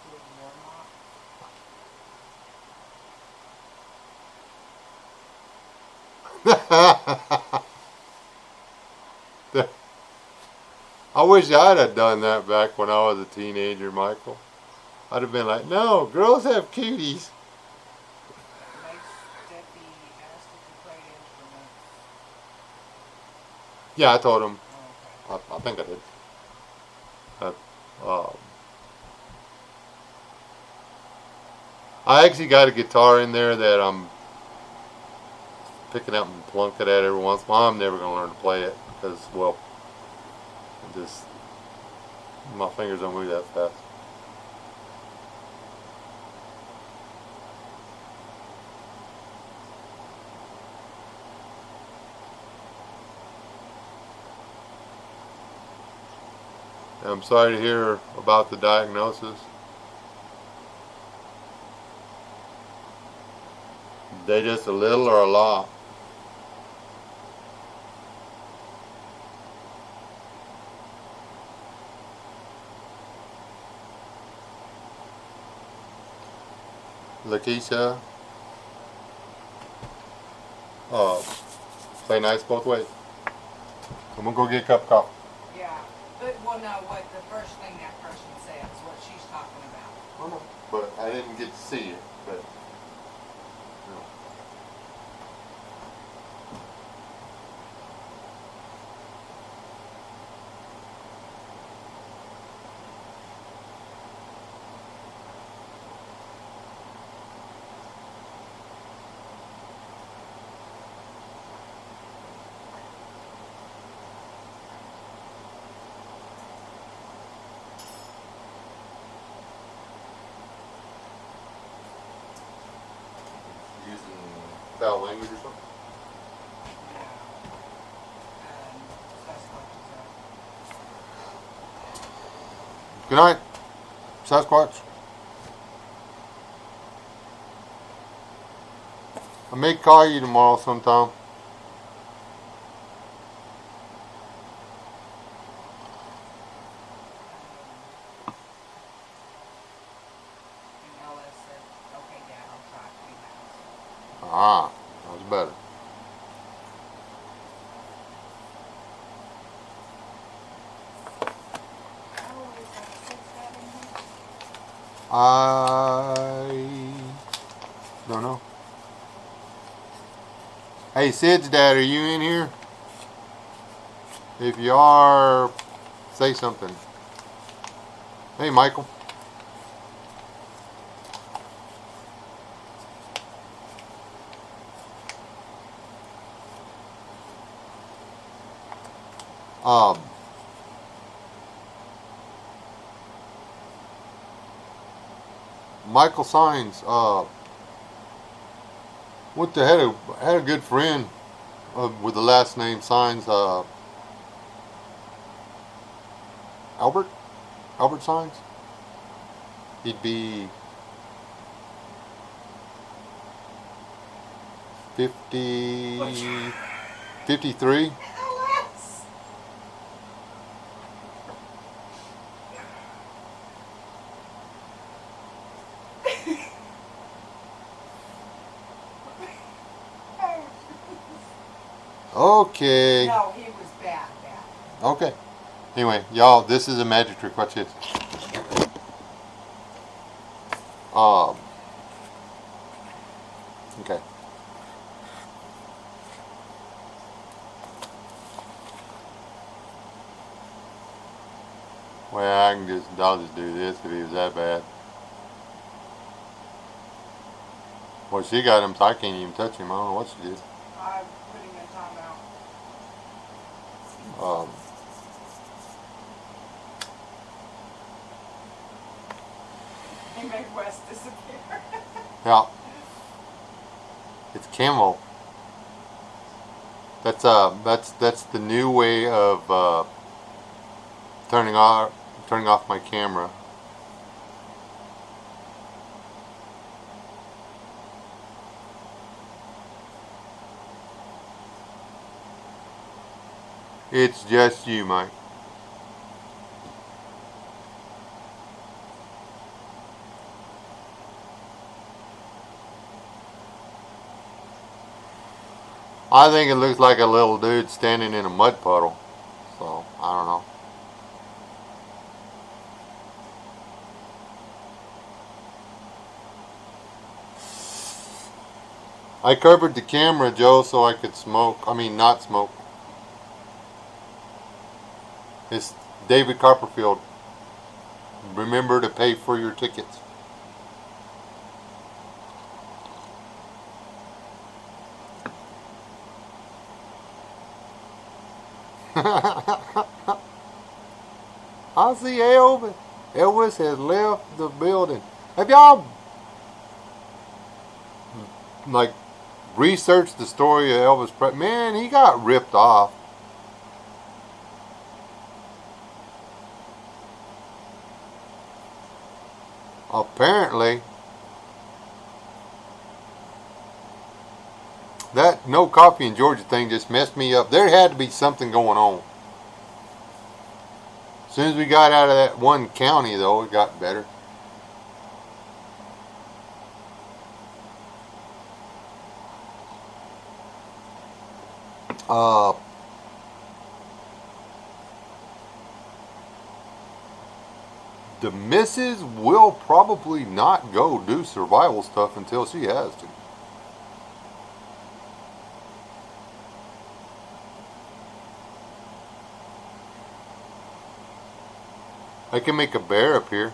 Warnock. I wish I'd have done that back when I was a teenager, Michael. I'd have been like, no, girls have cuties. They Steffi asked if you played instruments. Yeah, I told him. Oh, I think I did. Um, I actually got a guitar in there that I'm picking up and plunking at every once in a while. I'm never going to learn to play it because, well, just my fingers don't move that fast. I'm sorry to hear about the diagnosis. They just a little or a lot? Lakeisha, play nice both ways. I'm gonna go get a cup of coffee. yeah. But well, no. What the first thing that person says, what she's talking about. Oh no, but I didn't get to see it. But no. Using foul language or something. Yeah. Sasquatch is Good night, Sasquatch. I may call you tomorrow sometime. And LS said, okay, Dad, I'll try Treehouse. Ah, that's better. Oh, is that Sid's dad in here? I don't know. Hey, Sid's dad, are you in here? If you are, say something. Hey, Michael. Um, Michael Signs, what the heck? I had a good friend with the last name Signs, Albert? Albert Signs? He'd be 50, 53. LS! Okay. No, he was bad. Okay. Anyway, y'all, this is a magic trick. Watch this. Okay. Well, I'll just do this if he was that bad. Well, she got him, so I can't even touch him. I don't know what she did. I'm putting a timeout. He made Wes disappear. Yeah. It's camo. That's the new way of turning off my camera. It's just you, Mike. I think it looks like a little dude standing in a mud puddle. So, I don't know. I covered the camera, Joe, so I could smoke. I mean, not smoke. It's David Copperfield. Remember to pay for your tickets. I see Elvis. Elvis has left the building. Have y'all like researched the story of Elvis Presley? Man, he got ripped off. Apparently, that no coffee in Georgia thing just messed me up. There had to be something going on. As soon as we got out of that one county, though, it got better. Uh, the missus will probably not go do survival stuff until she has to. I can make a bear appear.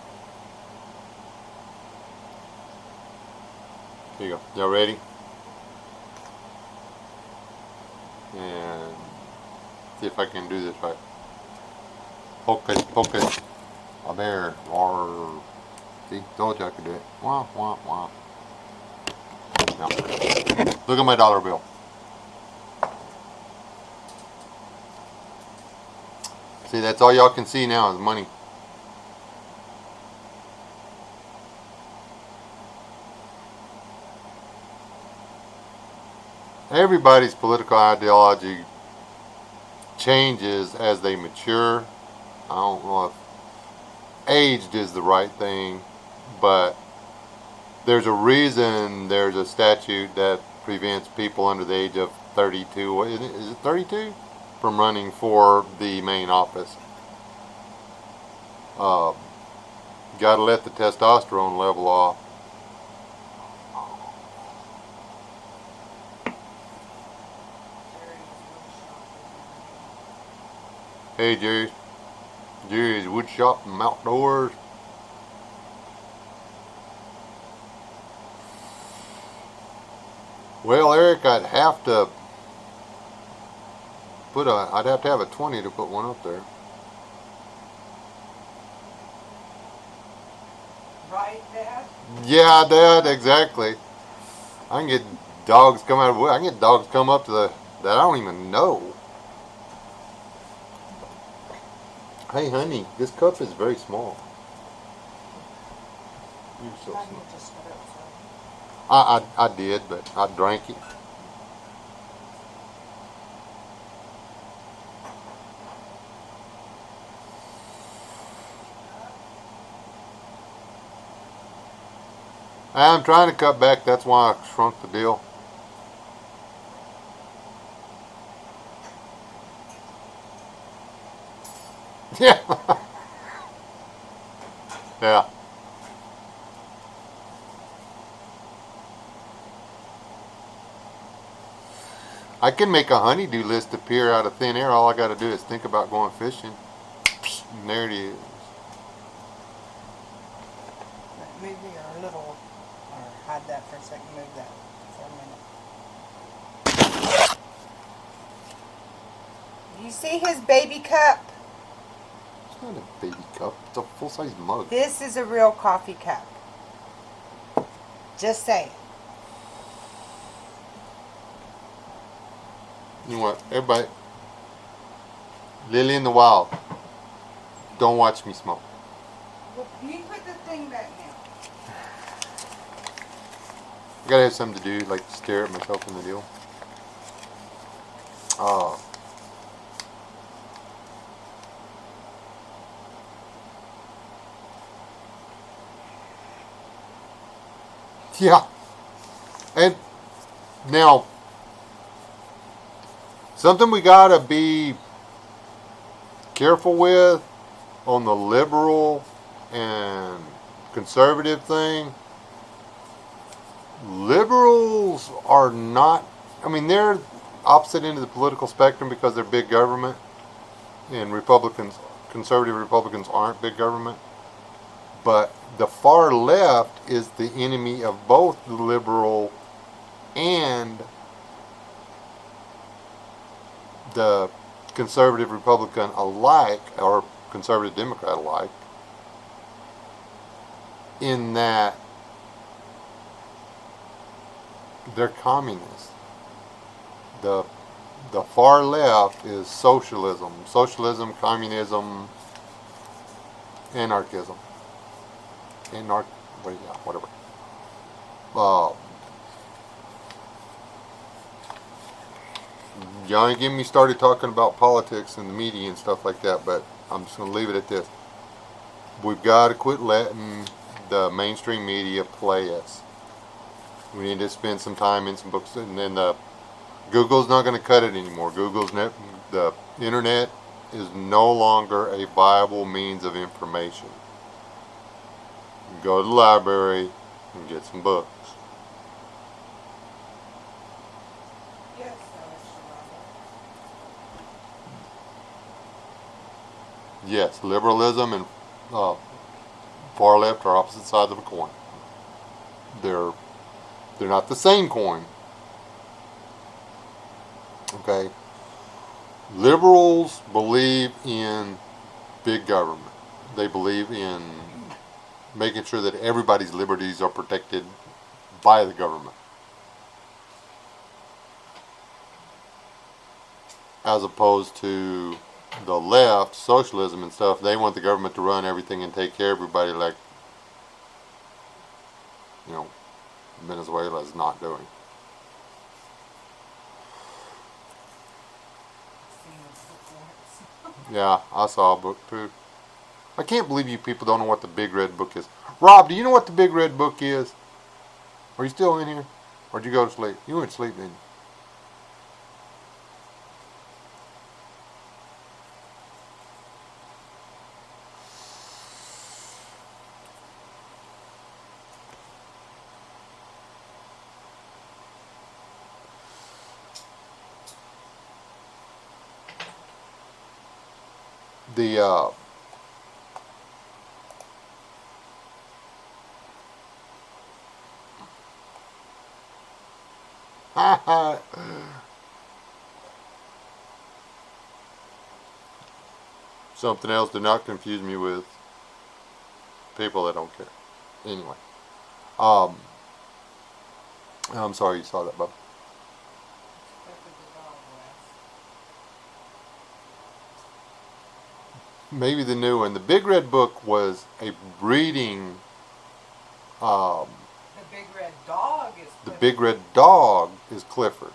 Here you go. Y'all ready? And see if I can do this right. Hocus pocus. A bear. Or see, told you I could do it. Wah wah wah. Now, look at my dollar bill. See, that's all y'all can see now is money. Everybody's political ideology changes as they mature. I don't know if aged is the right thing, but there's a reason there's a statute that prevents people under the age of 32, is it 32? From running for the main office. Gotta let the testosterone level off. Hey, Jerry's wood shop and outdoors. Well, Eric, I'd have to have a 20 to put one up there. Right, Dad? Yeah, Dad, exactly. I can get dogs come out of wood. I can get dogs come up to that I don't even know. Hey, honey, this cup is very small. You're so small. I did, but I drank it. I'm trying to cut back. That's why I shrunk the deal. Yeah. Yeah. I can make a honeydew list appear out of thin air. All I got to do is think about going fishing. And there it is. Move your little, or hide that for a second, move that for a minute. You see his baby cup? It's not a baby cup. It's a full-size mug. This is a real coffee cup. Just saying. You know what? Everybody, Lily in the Wild, don't watch me smoke. Well, can you put the thing back now? I gotta have something to do, like stare at myself in the deal. Yeah. And now, Something we gotta be careful with on the liberal and conservative thing. Liberals are not, I mean, they're opposite end of the political spectrum because they're big government, and Republicans, conservative Republicans aren't big government. But the far left is the enemy of both the liberal and the conservative Republican alike, or conservative Democrat alike, in that they're communists. The the far left is socialism, communism, anarchism, whatever. Uh, y'all ain't getting me started talking about politics and the media and stuff like that, but I'm just gonna leave it at this. We've got to quit letting the mainstream media play us. We need to spend some time in some books, and then Google's not going to cut it anymore. The internet is no longer a viable means of information. Go to the library and get some books. Yes, Yes, liberalism and far left are opposite sides of a coin. They're not the same coin. Okay. Liberals believe in big government. They believe in making sure that everybody's liberties are protected by the government. As opposed to the left, socialism and stuff, they want the government to run everything and take care of everybody, like, you know, Venezuela is not doing. Yeah, I saw a book too. I can't believe you people don't know what the Big Red Book is. Rob, do you know what the Big Red Book is? Are you still in here? Or did you go to sleep? You went to sleep, didn't you? The something else, do not confuse me with people that don't care. Anyway, um, I'm sorry you saw that, Bob. Maybe the new one. The Big Red Book was a breeding. Um, the big red dog is the Clifford. Big Red Dog is Clifford.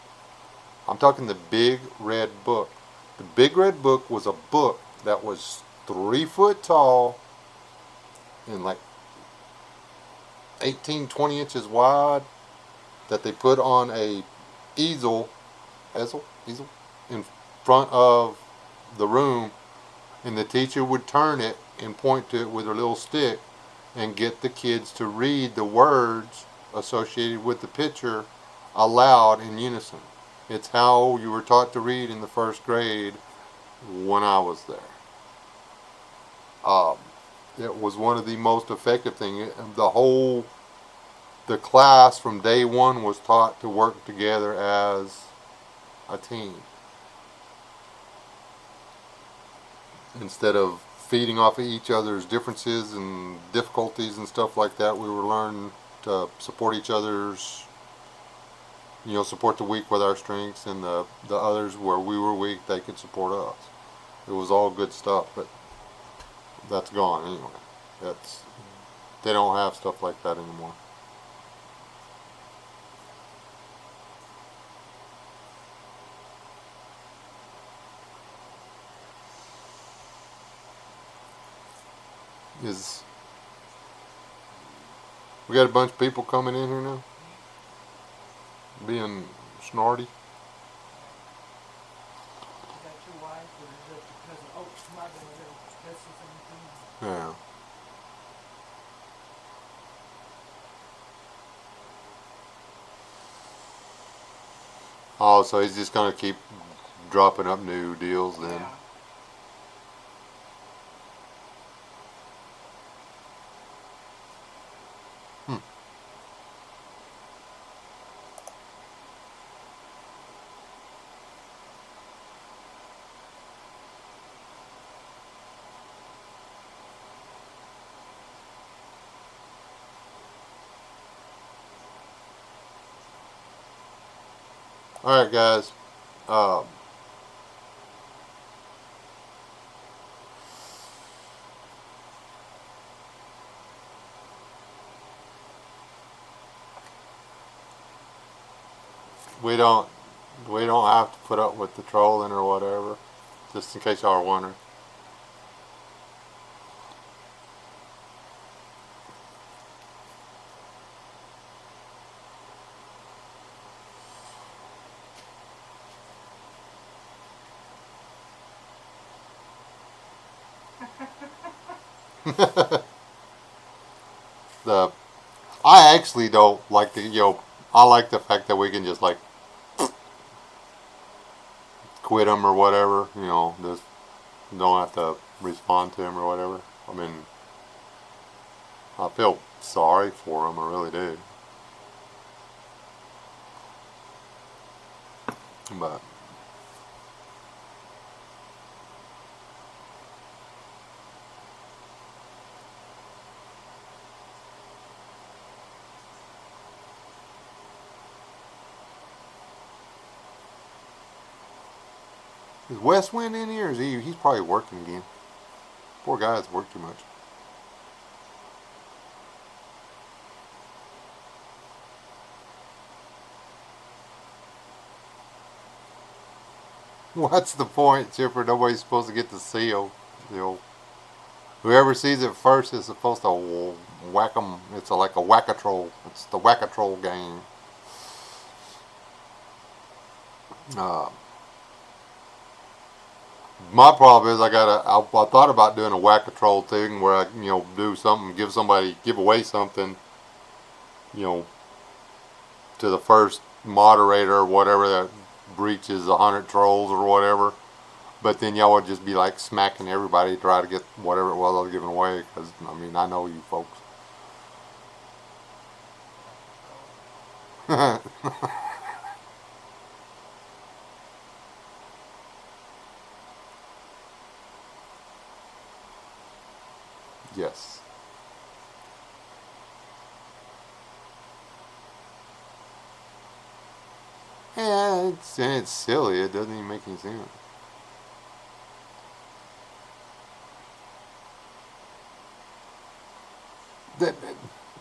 I'm talking the Big Red Book. The Big Red Book was a book that was 3 foot tall and like 18, 20 inches wide, that they put on a easel in front of the room, and the teacher would turn it and point to it with her little stick and get the kids to read the words associated with the picture aloud in unison. It's how you were taught to read in the first grade when I was there. Um, it was one of the most effective things. The class from day one was taught to work together as a team, instead of feeding off of each other's differences and difficulties and stuff like that. We were learning to support each other's, support the weak with our strengths, and the others where we were weak, they could support us. It was all good stuff, but that's gone anyway. They don't have stuff like that anymore. We got a bunch of people coming in here now, being snarty. wife or is it because of, oh, my daughter does the same thing? Yeah. Oh, so he's just gonna keep dropping up new deals then. Yeah. Hmm. All right, guys. Um, we don't have to put up with the trolling or whatever, just in case y'all are wondering. the I actually don't like the I like the fact that we can just like quit them or whatever. Just don't have to respond to them or whatever. I mean, I feel sorry for them. I really do. But is West Wind in here? Or is he's probably working again. Poor guy's worked too much. What's the point, Chipper? Nobody's supposed to get the seal. Whoever sees it first is supposed to whack them. It's like a whack-a-troll. It's the whack-a-troll game. Uh, my problem is I thought about doing a whack-a-troll thing where I do something, give away something, you know, to the first moderator or whatever that breaches 100 trolls or whatever. But then y'all would just be like smacking everybody to try to get whatever it was I was giving away. Because I mean, I know you folks. Yes. Yeah, it's silly. It doesn't even make any sense.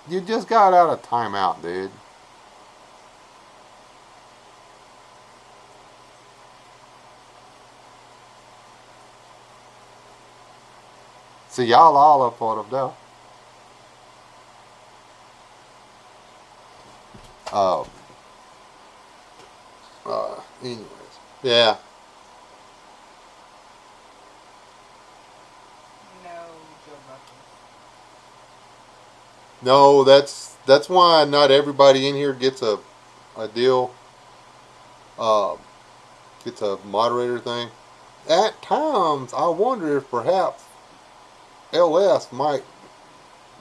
You just got out of timeout, dude. See, y'all all up on them now. Uh, anyways. Yeah. No, Joe Buckles. No, that's why not everybody in here gets a deal. Uh, gets a moderator thing. At times, I wonder if perhaps LS might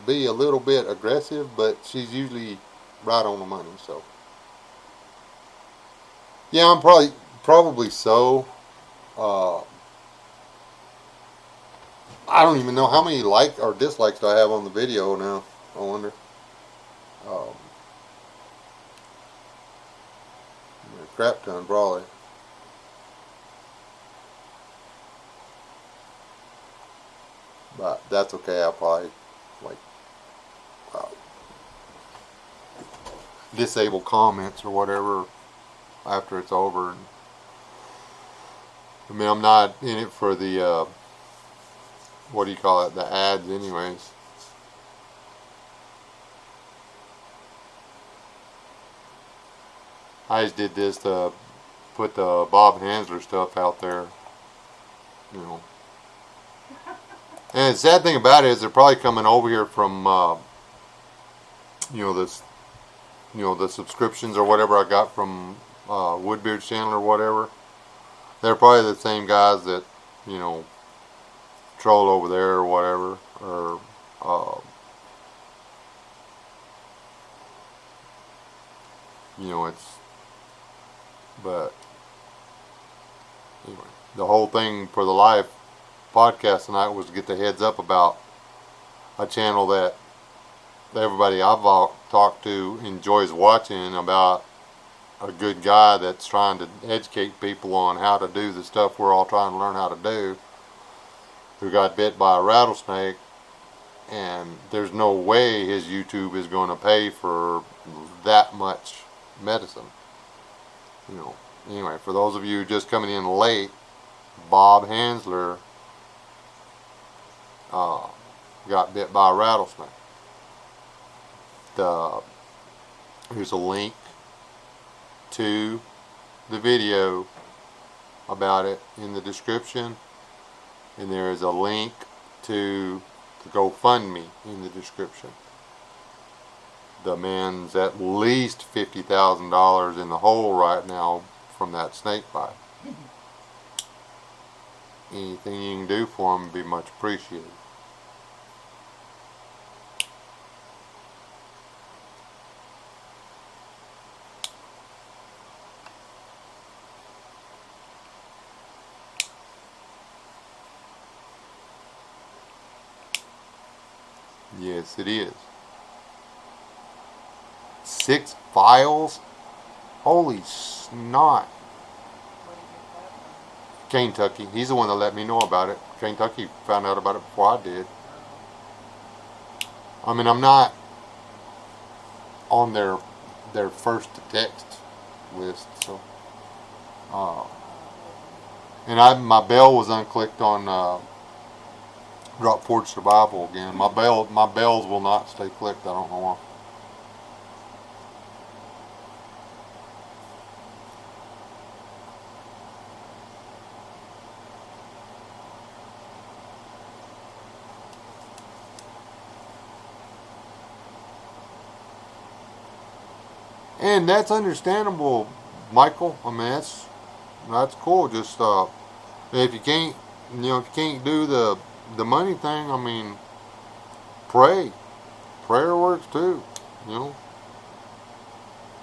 be a little bit aggressive, but she's usually right on the money. So, yeah, I'm probably so. Uh, I don't even know how many like or dislikes do I have on the video now. I wonder. Um, a crap ton, probably. But that's okay. I'll probably like uh, disable comments or whatever after it's over. I mean, I'm not in it for the what do you call it? The ads, anyways. I just did this to put the Bob Hansler stuff out there. You know. And the sad thing about it is they're probably coming over here from you know, this, you know, the subscriptions or whatever I got from Woodbeard's channel or whatever. They're probably the same guys that, you know, troll over there or whatever, or you know, it's, but anyway, the whole thing for the live podcast tonight was to get the heads up about a channel that everybody I've talked to enjoys watching, about a good guy that's trying to educate people on how to do the stuff we're all trying to learn how to do, who got bit by a rattlesnake, and there's no way his YouTube is going to pay for that much medicine. You know. Anyway, for those of you just coming in late, Bob Hansler got bit by a rattlesnake. Here's a link to the video about it in the description, and there is a link to the GoFundMe in the description. The man's at least $50,000 in the hole right now from that snake bite. Anything you can do for him would be much appreciated. Yes, it is. 6 files? Holy snot. Kentucky. He's the one that let me know about it. Kentucky found out about it before I did. I mean, I'm not on their first to text list, so and my bell was unclicked on Drop Forge Survival again. My bells will not stay clicked. I don't know why. And that's understandable, Michael. I mean, that's cool. Just if you can't, you know, if you can't do the money thing, I mean, pray. Prayer works too. You know,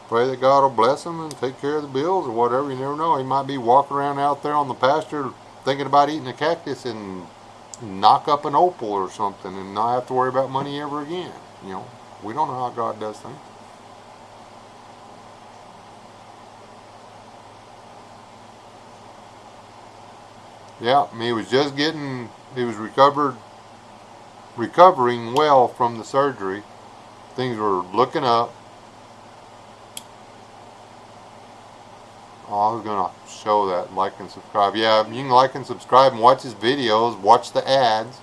pray that God will bless him and take care of the bills or whatever. You never know. He might be walking around out there on the pasture thinking about eating a cactus and knock up an opal or something and not have to worry about money ever again. You know, we don't know how God does things. Yeah, I mean, he was recovering well from the surgery. Things were looking up. Oh, I was going to show that, like and subscribe. Yeah, you can like and subscribe and watch his videos, watch the ads.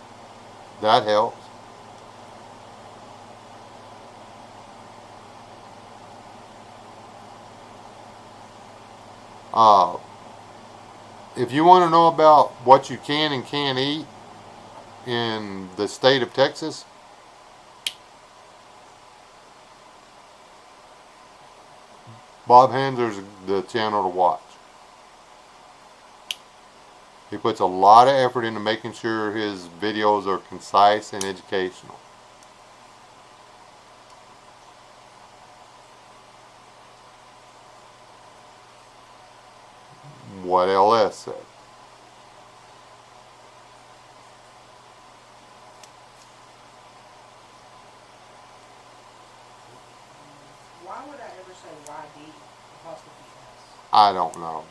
That helps. If you want to know about what you can and can't eat in the state of Texas, Bob Hansler's the channel to watch. He puts a lot of effort into making sure his videos are concise and educational. What LS said. Why would I ever say YD apostrophe S? I don't know.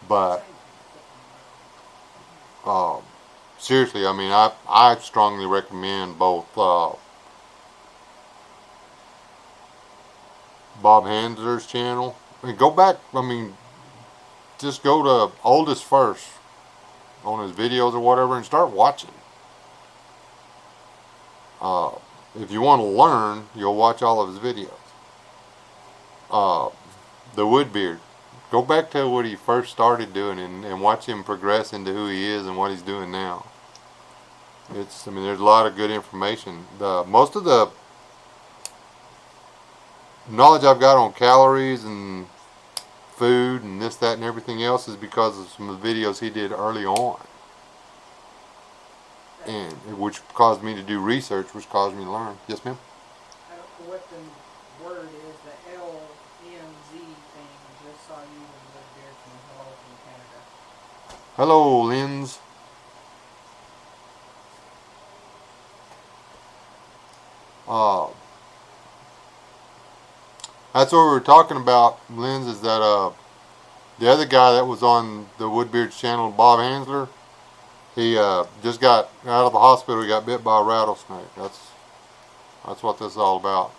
But seriously, I mean, I strongly recommend both Bob Hansler's channel. I mean, go back. I mean, just go to oldest first on his videos or whatever and start watching. If you want to learn, you'll watch all of his videos. the Woodbeard. Go back to what he first started doing and watch him progress into who he is and what he's doing now. I mean, there's a lot of good information. Most of the knowledge I've got on calories and food and this, that, and everything else is because of some of the videos he did early on, and which caused me to do research, which caused me to learn. Yes, ma'am. I don't know what the word is, the LMZ thing. Just saw you with the beard from Hello from Canada. Hello, Lens. Uh, that's what we were talking about, Lens, is that the other guy that was on the Woodbeard's channel, Bob Hansler, he just got out of the hospital. He got bit by a rattlesnake. That's what this is all about.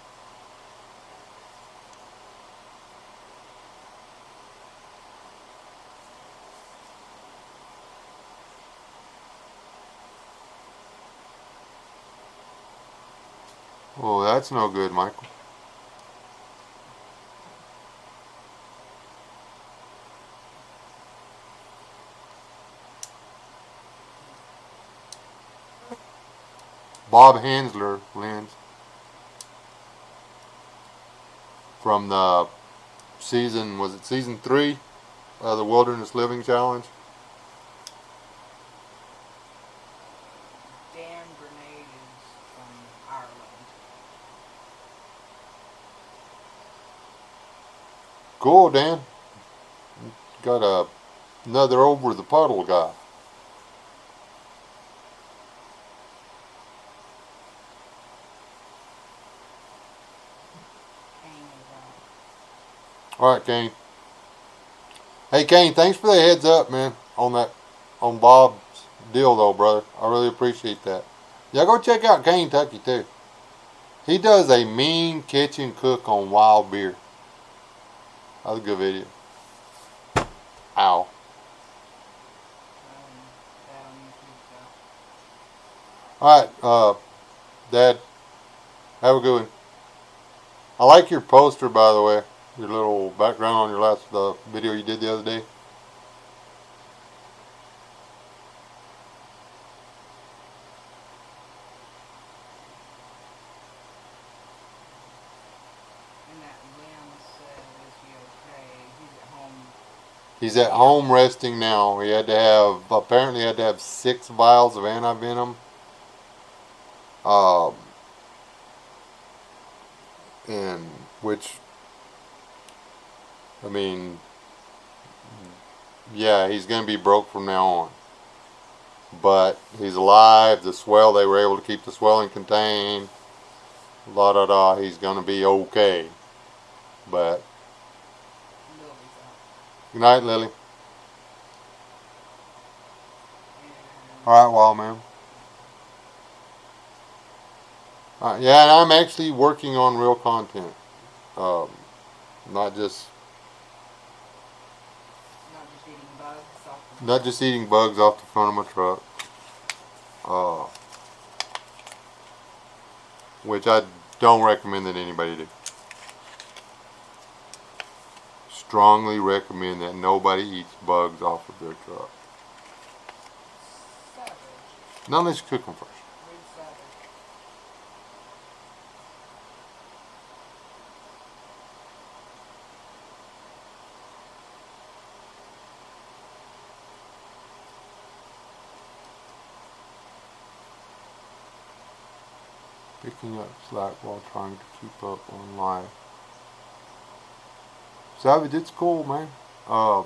Oh, that's no good, Michael. Bob Hansler, Lens, from the season, was it season 3 of the Wilderness Living Challenge? Dan Grenade is from Ireland. Cool, Dan. Got another over the puddle guy. Kane is out. All right, Kane. Hey, Kane, thanks for the heads up, man, on Bob's deal, though, brother. I really appreciate that. Yeah, go check out Kane Tucky too. He does a mean kitchen cook on wild beer. That's a good video. Ow. That on YouTube, so. All right, Dad, have a good one. I like your poster, by the way. Your little background on your last video you did the other day. And that Liam said, is he okay? He's at home. He's at home resting now. He had to have, apparently had to have 6 vials of anti-venom. And which, I mean, yeah, he's going to be broke from now on. But he's alive. The swell, they were able to keep the swelling contained. La da da, he's going to be okay. But, Lily's out. good night, Lily. And Alright, Wild Man. Yeah, and I'm actually working on real content. Not just not just eating bugs off the front. eating bugs off the front of my truck. Which I don't recommend that anybody do. Strongly recommend that nobody eats bugs off of their truck. Savage. Not unless you cook them first. Really savage. Picking up slack while trying to keep up on life. Savage, it's cool, man. I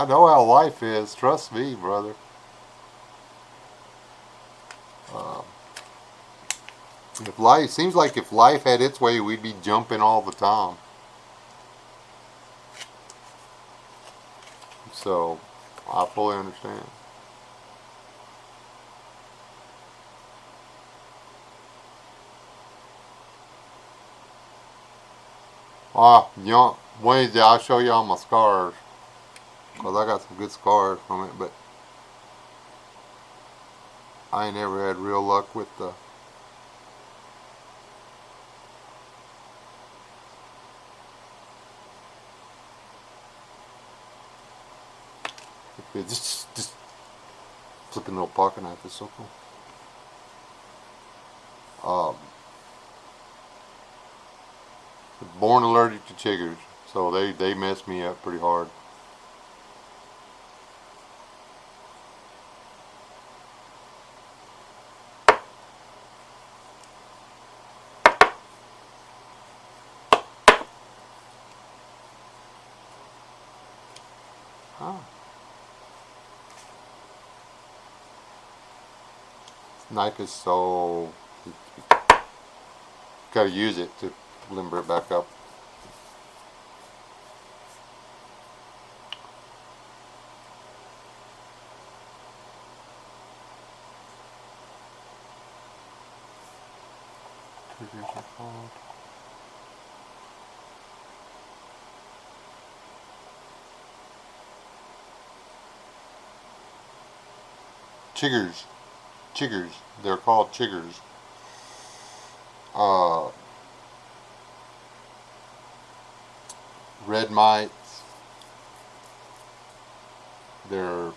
know how life is. Trust me, brother. If life seems like if life had its way, we'd be jumping all the time. So, I fully understand. Wednesday I'll show you all my scars. Because I got some good scars from it, but I ain't never had real luck with the Just flipping little pocket knife is so cool. Born allergic to chiggers, so they mess me up pretty hard. Huh. This knife is so... Gotta use it to limber it back up. Triggers are called. Chiggers. Chiggers. They're called chiggers. Red mites. There's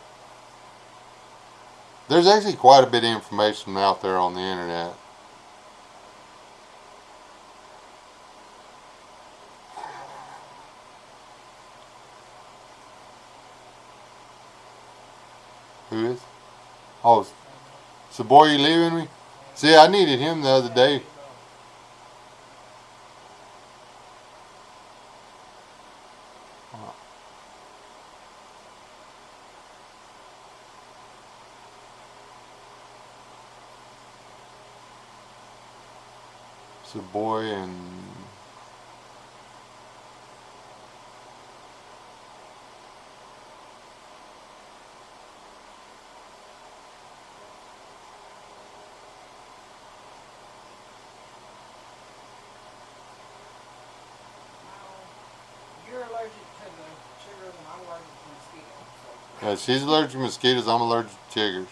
actually quite a bit of information out there on the internet. Who is? Oh, so boy, you leaving me? See, I needed him the other day. So boy and You're allergic to the chiggers and I'm allergic to mosquitoes. So. yeah, she's allergic to mosquitoes. I'm allergic to chiggers.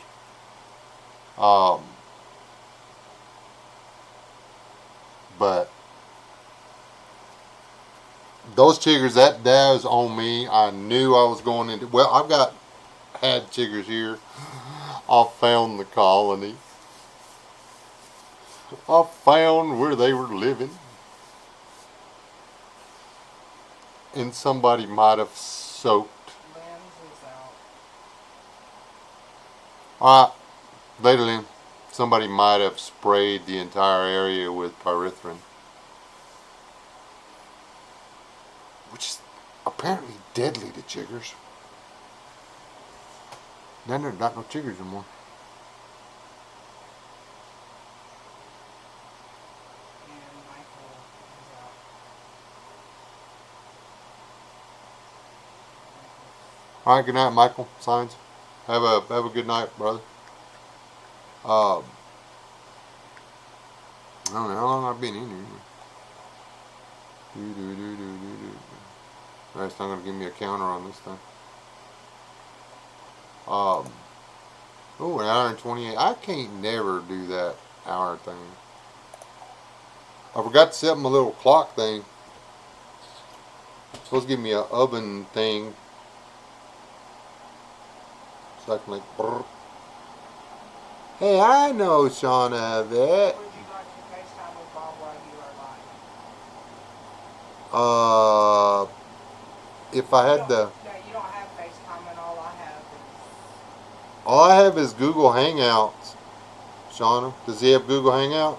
But those chiggers, that was on me. I knew I was going into. Well, had chiggers here. I found the colony. I found where they were living, and somebody might have soaked. Lens is out. All right, later, Lynn. Somebody might have sprayed the entire area with pyrethrin, which is apparently deadly to chiggers. Then there's not no chiggers anymore. And Michael is out. All right, good night, Michael. Signs. Have a good night, brother. I don't know how long I've been in here. That's not gonna give me a counter on this thing. Oh, an hour and 28. I can't never do that hour thing. I forgot to set my little clock thing. It's supposed to give me an oven thing. So I can like brr. Hey, I know Shauna of it. Would you like to FaceTime with Bob while you are live? If I had the... No, you don't have FaceTime and all I have is Google Hangouts. Shauna, does he have Google Hangouts?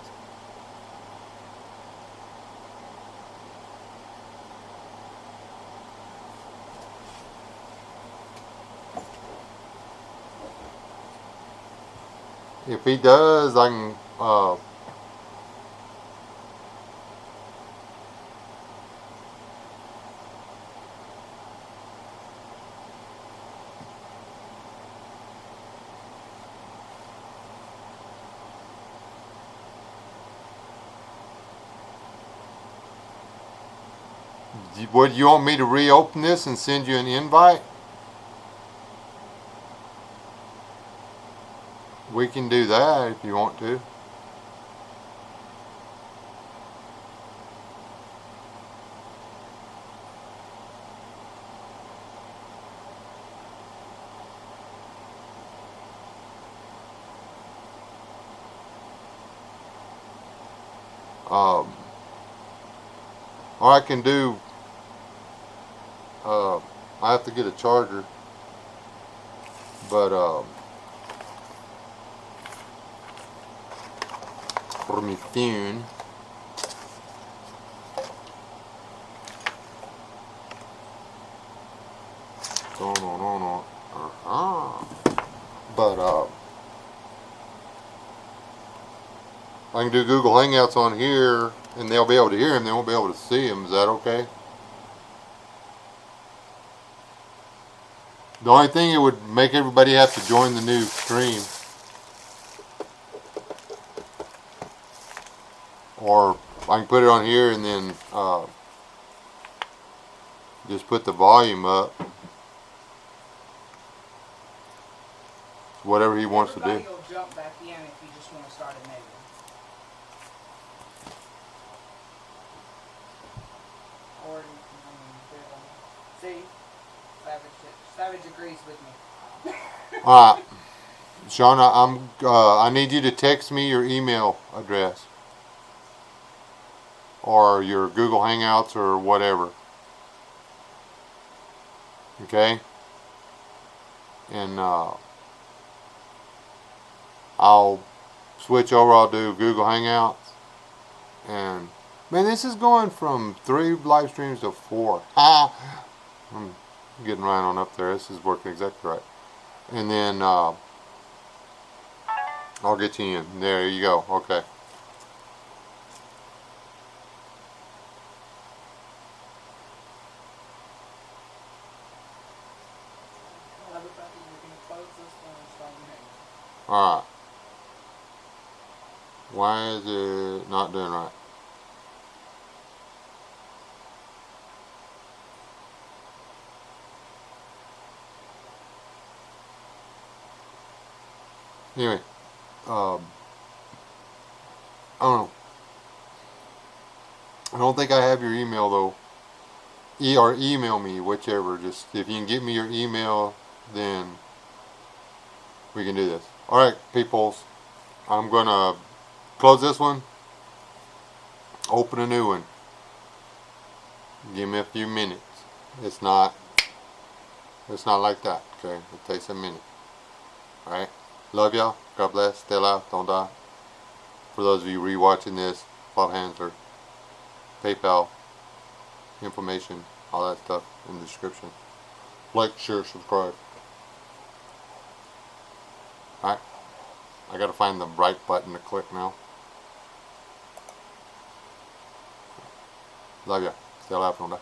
If he does, I can... Would you want me to reopen this and send you an invite? We can do that if you want to. or I can do. I have to get a charger, but for my phone. No. But I can do Google Hangouts on here, and they'll be able to hear him. They won't be able to see him. Is that okay? The only thing, it would make everybody have to join the new stream, or I can put it on here and then just put the volume up. Whatever he wants to do. Everybody will jump back in if you just want to start a new one. Or, see? Savage agrees with me. Alright. Shauna, I need you to text me your email address. Or your Google Hangouts or whatever. Okay? And I'll switch over. I'll do Google Hangouts. And man, this is going from 3 live streams to 4. I'm getting right on up there. This is working exactly right. And then I'll get you in. There you go. Okay. Alright. Why is it not doing right? Anyway, I don't know. I don't think I have your email though. Or email me, whichever. Just if you can get me your email, then we can do this. Alright, peoples. I'm gonna close this one. Open a new one. Give me a few minutes. It's not like that, okay? It takes a minute. Alright? Love y'all. God bless. Stay alive. Don't die. For those of you rewatching this, Bob Hansler, PayPal, information, all that stuff in the description. Like, share, subscribe. Alright? I gotta find the right button to click now. Love ya. Stay alive. Don't die.